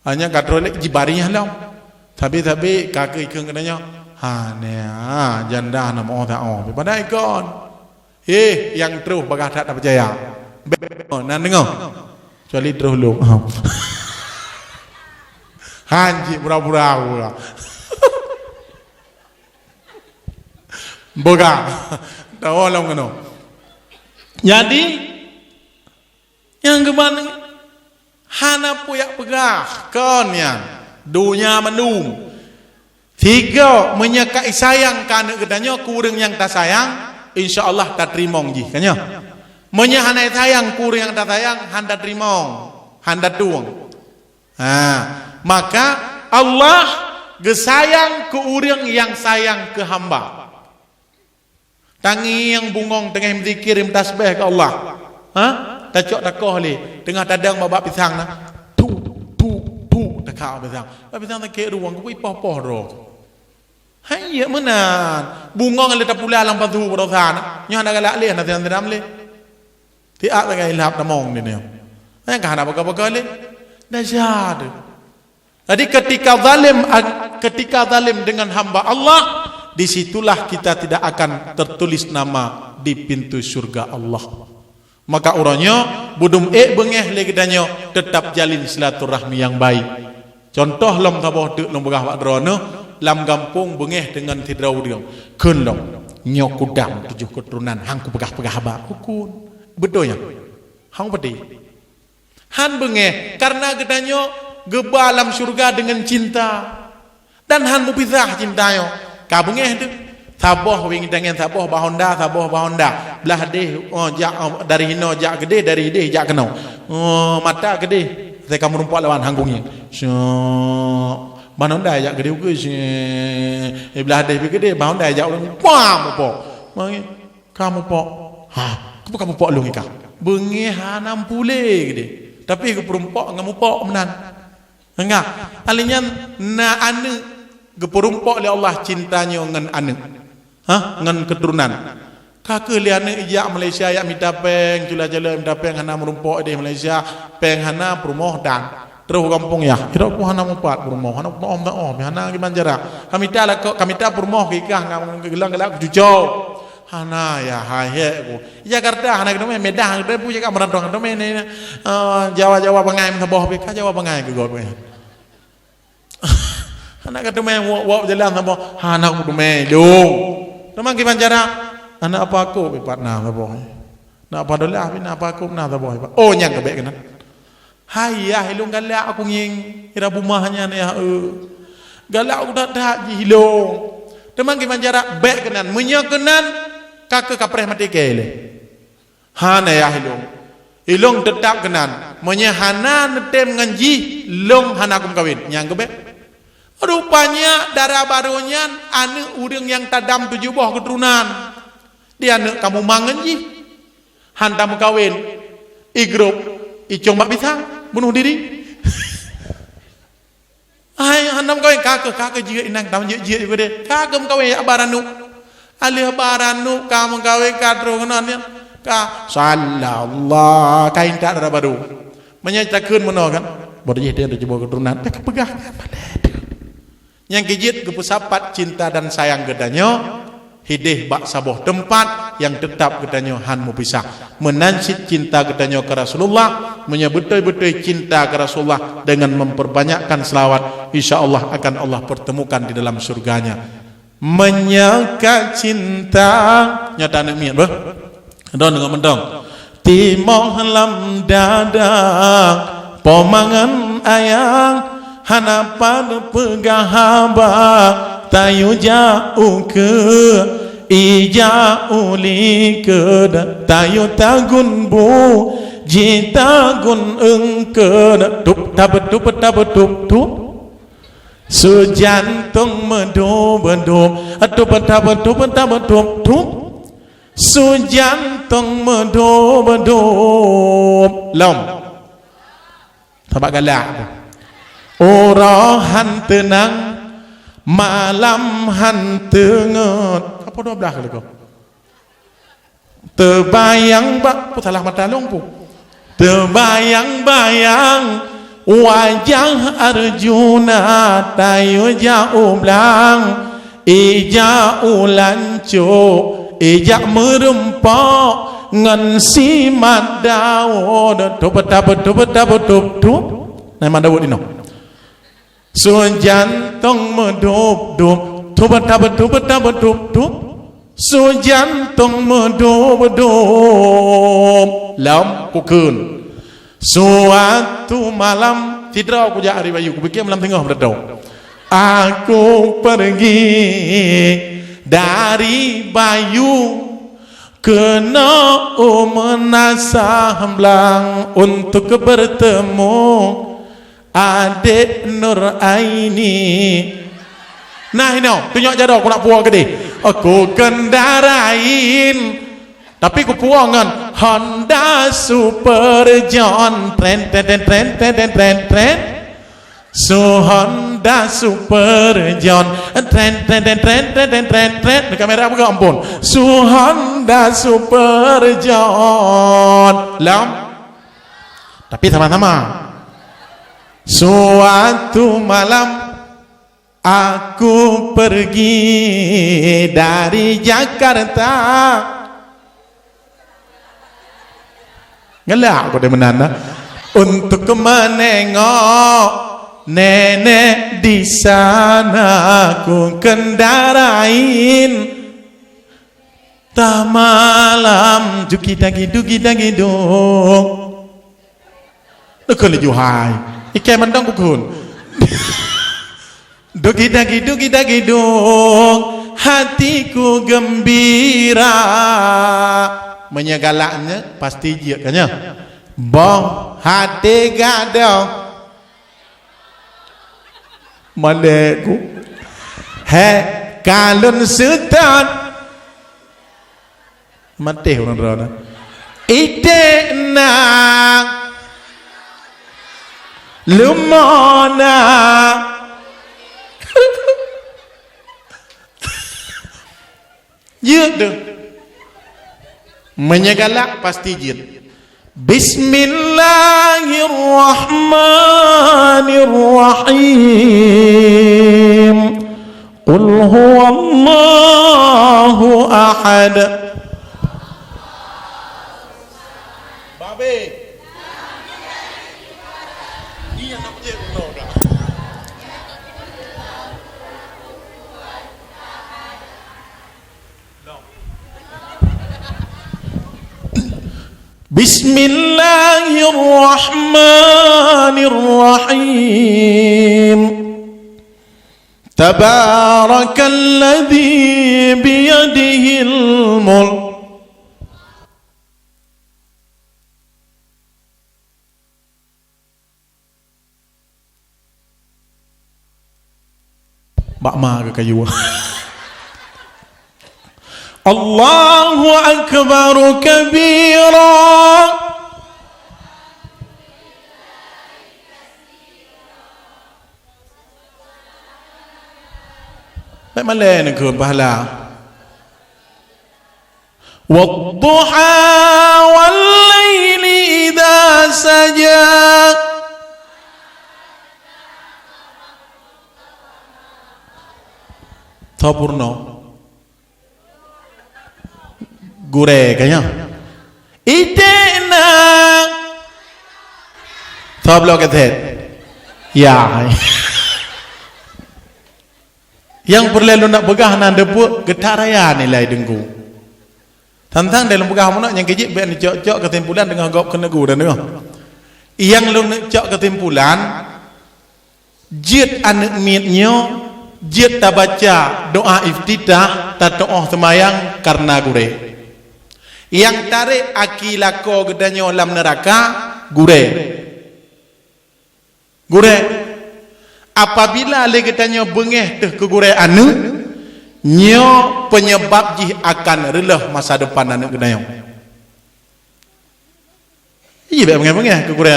hanya katrolek jibarinya loh tapi kaki ikeng katanya ha janda nama orang tak pada ikon yang terus bagah tak percaya nan dengar kecuali terus lu hanji pura-pura boga tahu lah ngono jadi yang kemana hana puyak pegah konnya dunia menum tiga menyekai sayang karena kedanya kurang yang tak sayang insyaallah tak terima ji kanya menyahanai sayang kurang yang tak sayang handa terima handa tuang maka Allah gesayang ke orang yang sayang ke hamba tangi yang bungong tengah berzikir tasbih ke Allah tak cok takoh le tengah tadang babak pisang tu tak kau besang tak kira ruang ku ipoh rok hai ya menan bunga ngale ta pula lang patu bro sana nya na galak le na tiam le ti ak ta ilhap namong ni ne ai ka na baga le dahsyat. Jadi ketika zalim dengan hamba Allah, disitulah kita tidak akan tertulis nama di pintu surga Allah. Maka orangnya budum bengeh lagi danyo tetap jalin silaturahmi yang baik. Contoh lom taboh dek lom begah wak drono lam gampung bengeh dengan tidrau dia. Kun lom nyok kudam 7 keturunan hang ku pegah haba ukun. Bedonya. Hang pedi. Han bengeh karena gedanyo geba alam surga dengan cinta dan han mubizah cintayo ka bengeh tu saboh wing dengan saboh bahonda belah deh jak dari hino jak gede dari hideh jak kenau mata gede saya kamu rumpak lawan hanggungnya bahonda jak gede ke belah deh gede bahonda jak pam po kamu po kamu po lu ngika bengeh hanam pule gede tapi ke perumpok ngamupok menan enggak alinya na ane ke perumpok oleh Allah cintanya ngan ane ngan keturunan kake liane ijak Malaysia yak minta peng jula-jula minta peng hana merumpok di Malaysia peng hana perumoh dan terus kampung ya kira ku hana mupat perumoh hana om hana ki banjara kami ta perumoh ki kah gelang-gelang jujo hana ya hahe ku Jakarta hana kedome Medan de pu jaga merantong kedome ni Jawa bangai mthaboh be ka Jawa bangai ke god be hana kedome wa jalan thaboh hana kedome dong temang ki banjara hana apa aku be patna thaboh na apa dolah be na apa aku na thaboh oh nyang ke be kenan hayah hilung galak aku nging ira bumahnya ne ya galak udah dak hilung temang ki banjara be kenan menyakenan kake kapreh mati kele hana ya hilung tetap kenan monya hana netem nganji long hana kum kawin nyang kebe rupanya darah barunya ane urang yang tadam 7 buah keturunan dia ane kamu mangenji hantam kawin igrup icong mak pisang bunuh diri ai hantam kawin kake jiga inang tam jiga juga deh kake kawin abaranu alih baranu kamu gawe kadro kenannya ka sallallahu kain tak ada baru menyatakan meno kan boleh dia ada coba keturunan tak pegah yang kijit kepusapat cinta dan sayang gedanyo hideh bak saboh tempat yang tetap gedanyo han mupisah menansit cinta gedanyo ke Rasulullah menyebetul-betul cinta ke Rasulullah dengan memperbanyakkan selawat insyaallah akan Allah pertemukan di dalam surganya menyangka cinta nyata nak miat bah don dengan mendong timoh lam dada pomangan ayang hanapan pegahaba tayu jauh ke ijau li ke tayu tagun bu jitagun engke tup tup sejantung medum atup sejantung medum lom tabak galak orahan tenang malam han tenget apa 12 kali kau terbayang bak putalah mata longpu terbayang-bayang wajah Arjuna tayu jauh belang ijau lancuk ijak merempok ngan simat daun tup nah mana daun ini sujantung medup tup sujantung medup lam kukun suatu malam tidak aku jak hari bayu aku fikir malam tengah berdau aku pergi dari bayu kena menasa hamblang untuk bertemu adik Nur Aini nah ini tunjuk jarak aku nak puang gede aku kendarain tapi ku puangan Honda Super John tren Su Honda Super John tren di kamera buka ampun Su Honda Super John lam tapi sama-sama suatu malam aku pergi dari Jakarta ngelak aku di mana untuk menengok nenek di sana ku kendarain tak malam juki dagi dong lekol juhai ikai mandang kukun dugi dagi dong hatiku gembira menyegalaknya pasti dia kanya bong hati gadong maleku he kalun sutan mati orang-orang ite na lumona jid menyegalak pasti jid Bismillahirrahmanirrahim Qul huwallahu ahad Babe iya nak je dah Bismillahirrahmanirrahim Tabarakalladzi biyadihil mulk bakma ke kayu Allahu akbar kabira baik malai nak ke pahala wadduha wal laili idza saja Tapurno gure kayaknya idena tablo ketet ya yang perlu nak begah nan depu getaraya nilai dengku tantang dalam begah mana yang kejip ben cok ketimpulan dengan gop kena gu dan yang lu nak cok ketimpulan jid anak mitnyo jid ta baca doa iftitah ta doa semayang karena gure yang tarik akilako gedanyo lam neraka gure apabila le gedanyo bengeh teh ke gure anu nyo penyebab jih akan relah masa depan anak gedanyo iya bengeh ke gure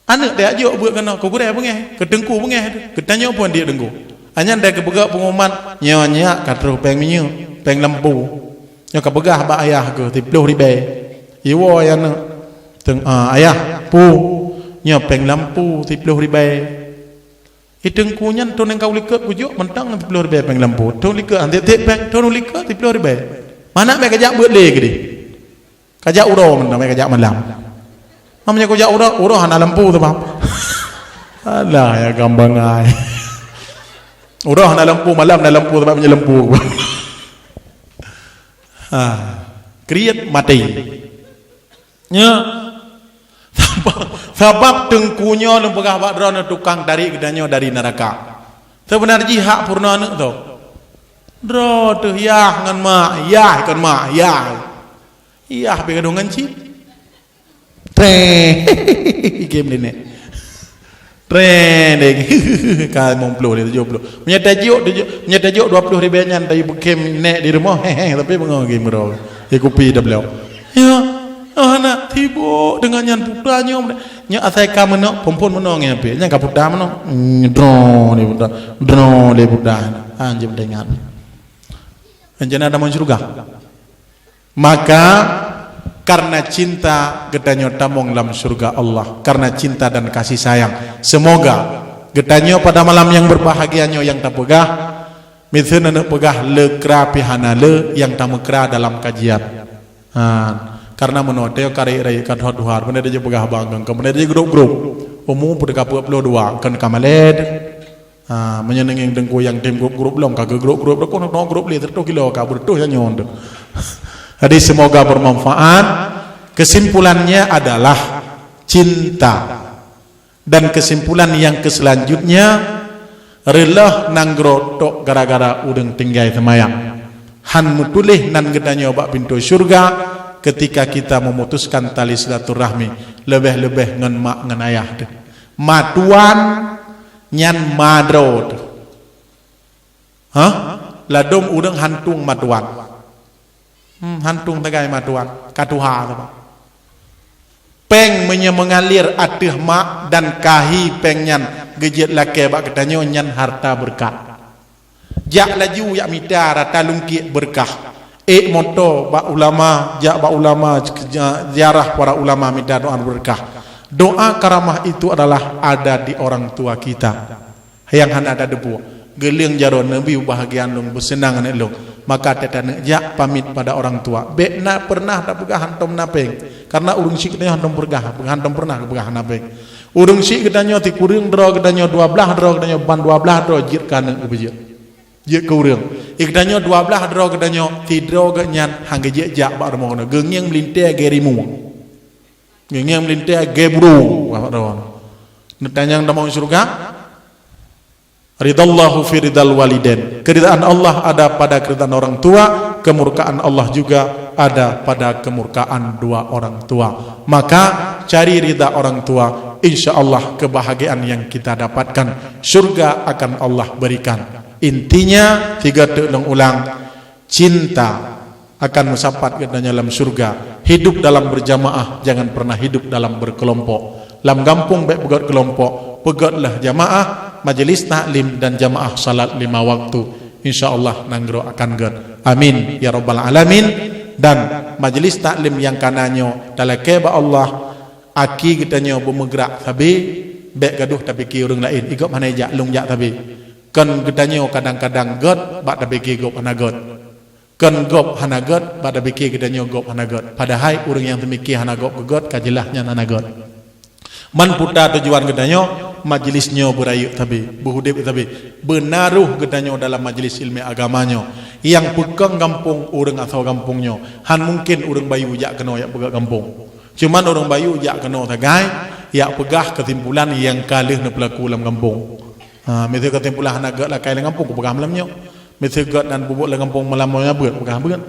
anak dia ajuk buat kena ke gure bengeh ke dengku bengeh gedanyo pun dia dengku hanya dia ke begak pengumuman nyonya katru peng minyu peng lembu nyo ka begah ba ayah ke 10 ribu iwo ayana teng ayah pu nyo peng lampu 10 ribu iteng kunyan to nang kau liket bujuk mentang 10 ribu peng lampu to liket ante te peng to liket 10 ribu mana me kajak buat le gede kajak uro men me kajak malam namanya kajak uro hana lampu tu bang alah ya gambang ai uro hana lampu malam na lampu tu punya lampu kriat mati nya sebab tengkunyo lu begah bak drone tukang dari gedanyo dari neraka sebenar jihak purna anu tu dro tu yah ngan mak yah kan mak yah be gadongan ci tre game ni ne tre dek ka 50 dia 70 menyetajuk 20 ribu nyan dari game nek di rumah tapi mengo game ro ya kopi dah beliau ya ana tibo dengan nyan putanya nya asai ka meno pompon meno ngepe nya ka puta meno dro le puta anjem dengan anjana ada masuk surga. Maka karena cinta gedanyo tamong dalam surga Allah, karena cinta dan kasih sayang. Semoga gedanyo pada malam yang berbahagianyo yang tak pegah misalnya nak pegah lekra pihana le yang tak mekra dalam kajian. Karena menoteo kari-rai kan hot-hot benar dia pegah banggang kemudian dia grup-grup umum pada kapu upload dua kan kamaled menyenengin dengku yang tim grup-grup belum kagak grup-grup kok no grup li tertu kilo kabur tuh yang nyond. Jadi semoga bermanfaat. Kesimpulannya adalah cinta. Dan kesimpulan yang keselanjutnya rela nanggro tok gara-gara udeng tinggai semayang. Han mutulih nan gedanyo bak pintu surga ketika kita memutuskan tali silaturahmi lebih-lebih ngen mak ngen ayah deh. Matuan nyan madro deh. Ladom udeng hantung matuan. Hantung tegai matuan katuha apa? Peng mengalir atih mak dan kahi pengnyan gejet lake bak gedanyo nyan harta berkah. Jak laju yak mita rata lungki berkah. Moto ba ulama, jak ba ulama ziarah para ulama minta doa berkah. Doa karamah itu adalah ada di orang tua kita. Yang han ada debu. Geling jaron nabi bahagian long bersenang nek long. Maka tetane jak pamit pada orang tua. Bekna pernah tak pegah hantom napeng. Karena urung sik kita hantom berkah, hantom pernah pegah napeng. Urung sik gedanyo ti kuring dro gedanyo 12 dro gedanyo ban 12 dro jir kana ubejir. Jir ke urang. Ikdanyo 12 dro gedanyo ti dro genyan hangge je jak ba remono. Gengeng melinte gerimu. Gengeng melinte gebru wa ron. Netanyang damang surga. Ridallahu fi ridal walidain. Keridaan Allah ada pada keridaan orang tua, kemurkaan Allah juga ada pada kemurkaan dua orang tua. Maka cari ridha orang tua, insyaallah kebahagiaan yang kita dapatkan surga akan Allah berikan. Intinya 3 ulang cinta akan musapat ke dalam surga. Hidup dalam berjamaah, jangan pernah hidup dalam berkelompok. Lam gampung baik pegat kelompok, pegatlah jamaah, majelis taklim dan jamaah salat 5 waktu. Insyaallah nanggro akan gad. Amin ya rabbal alamin. Dan majelis taklim yang kananyo dalake ba Allah aki gitanyo bumegrak tabi baik gaduh tapi ki urang lain ikut mana jak lung jak tabi. Kan gedanyo kadang-kadang god bak tabi ki gop hanagot. Kan gop hanagot bak tabi ki gedanyo gop hanagot. Padahal urang yang temiki hanagot god kajilahnya hanagot. Man puta tujuan gedanyo majelisnya berayu tabi berhudip tabi benaruh gedanyo dalam majelis ilmu agamanya yang pegang kampung urang atau kampungnya han mungkin urang bayu jak kena yak pegang kampung cuman urang bayu jak kena tagai yak pegah kesimpulan yang kalih ne pelaku dalam kampung mesti kesimpulan agak lah kai dalam kampung ku pegah malamnya mesti gat dan bubuk dalam kampung malamnya beut pegah beut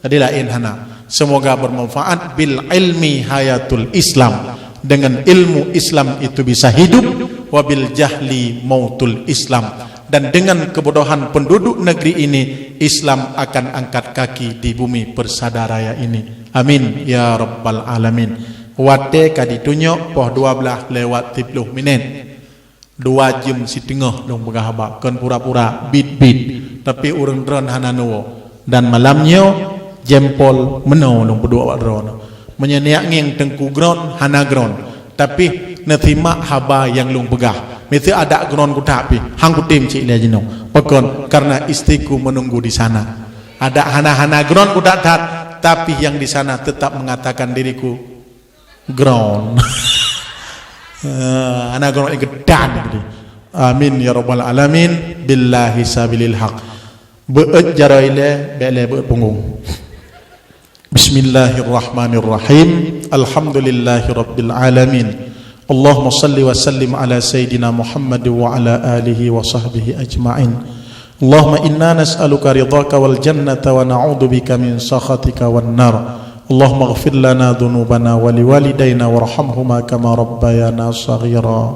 jadi lain hana. Semoga bermanfaat. Bil ilmi hayatul Islam. Dengan ilmu Islam itu bisa hidup. Wabil jahli mautul Islam. Dan dengan kebodohan penduduk negeri ini, Islam akan angkat kaki di bumi persadaraya ini. Amin ya rabbal alamin. Wate kaditunyo poh 12 lewat 30 menit. 2 jam setengah dong begahaba kan pura-pura bit-bit tapi urang dron hanano. Dan malamnya jempol meno dong berdua dron. Menyeniak ngeng tengku gron hana gron tapi nathima haba yang lung pegah mesti ada gron ku tapi hang ku tim cik lejino pekon karena istriku menunggu di sana ada hana-hana gron ku dak tapi yang di sana tetap mengatakan diriku gron hana gron gedan amin ya rabbal alamin billahi sabilil haq beut jaraile bele beut punggung. Bismillahirrahmanirrahim. Alhamdulillahi rabbil alamin. Allahumma salli wa sallim ala sayyidina Muhammad wa ala alihi wa sahbihi ajma'in. Allahumma inna nas'aluka ridhaka wal jannata wa na'udzu bika min sakhatika wan nar. Allahumma ighfir lana dhunubana wa liwalidayna warhamhuma kama rabbayana shaghira.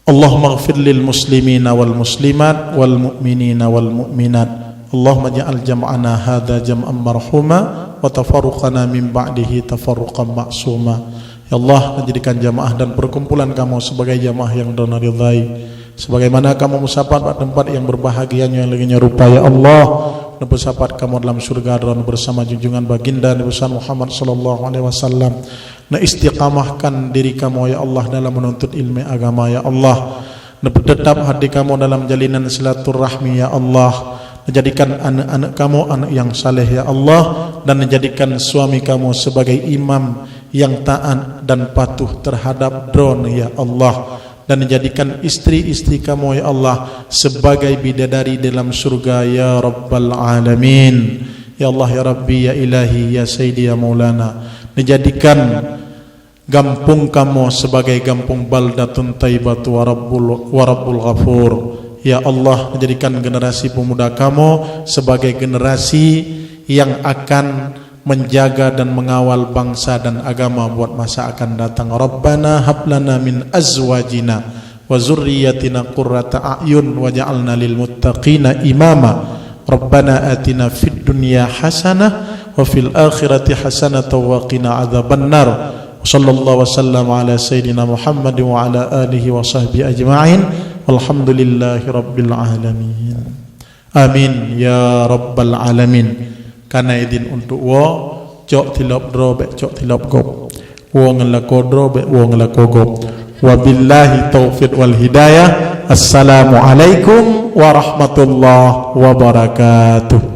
Allahumma ighfir lil muslimina wal muslimat wal mu'minina wal mu'minat. Allahumma ja'al jam'ana hadza jam'an marhuma wa tafarruqana min ba'dihi tafarruqan ma'suma. Ya Allah, jadikan jamaah dan perkumpulan kamu sebagai jamaah yang Dana ridhai, sebagaimana kamu musapat pada tempat yang berbahagianya yang lagi nyerupa. Ya Allah, bersapat kamu dalam surga dan bersama junjungan baginda Nabi Muhammad sallallahu alaihi wasallam. Na istiqamahkan diri kamu ya Allah dalam menuntut ilmu agama ya Allah. Na tetap hati kamu dalam jalinan silaturahmi ya Allah. Menjadikan anak-anak kamu anak yang saleh ya Allah, dan menjadikan suami kamu sebagai imam yang taat dan patuh terhadap drone ya Allah, dan menjadikan istri-istri kamu ya Allah sebagai bidadari dalam surga ya Rabbal Alamin. Ya Allah ya Rabbi ya Ilahi ya Sayyidi ya Maulana, menjadikan gampung kamu sebagai gampung baldatun taibatu wa rabbul ghafur. Ya Allah, menjadikan generasi pemuda kamu sebagai generasi yang akan menjaga dan mengawal bangsa dan agama buat masa akan datang. Rabbana hablana min azwajina wa zurriyyatina qurrata a'yun waj'alna lil muttaqina imama. Rabbana atina fid dunya hasanah wa fil akhirati hasanah wa qina adzabannar. Sallallahu wasallam ala sayyidina Muhammad wa ala alihi wa sahbihi ajma'in. Walhamdulillahi rabbil alamin. Amin ya rabbal alamin. Karena idin untuk wo cok tilop drobek cok tilop gop wo ngelako drobek wo ngelako gop. Wabillahi taufiq wal hidayah. Assalamualaikum warahmatullahi wabarakatuh.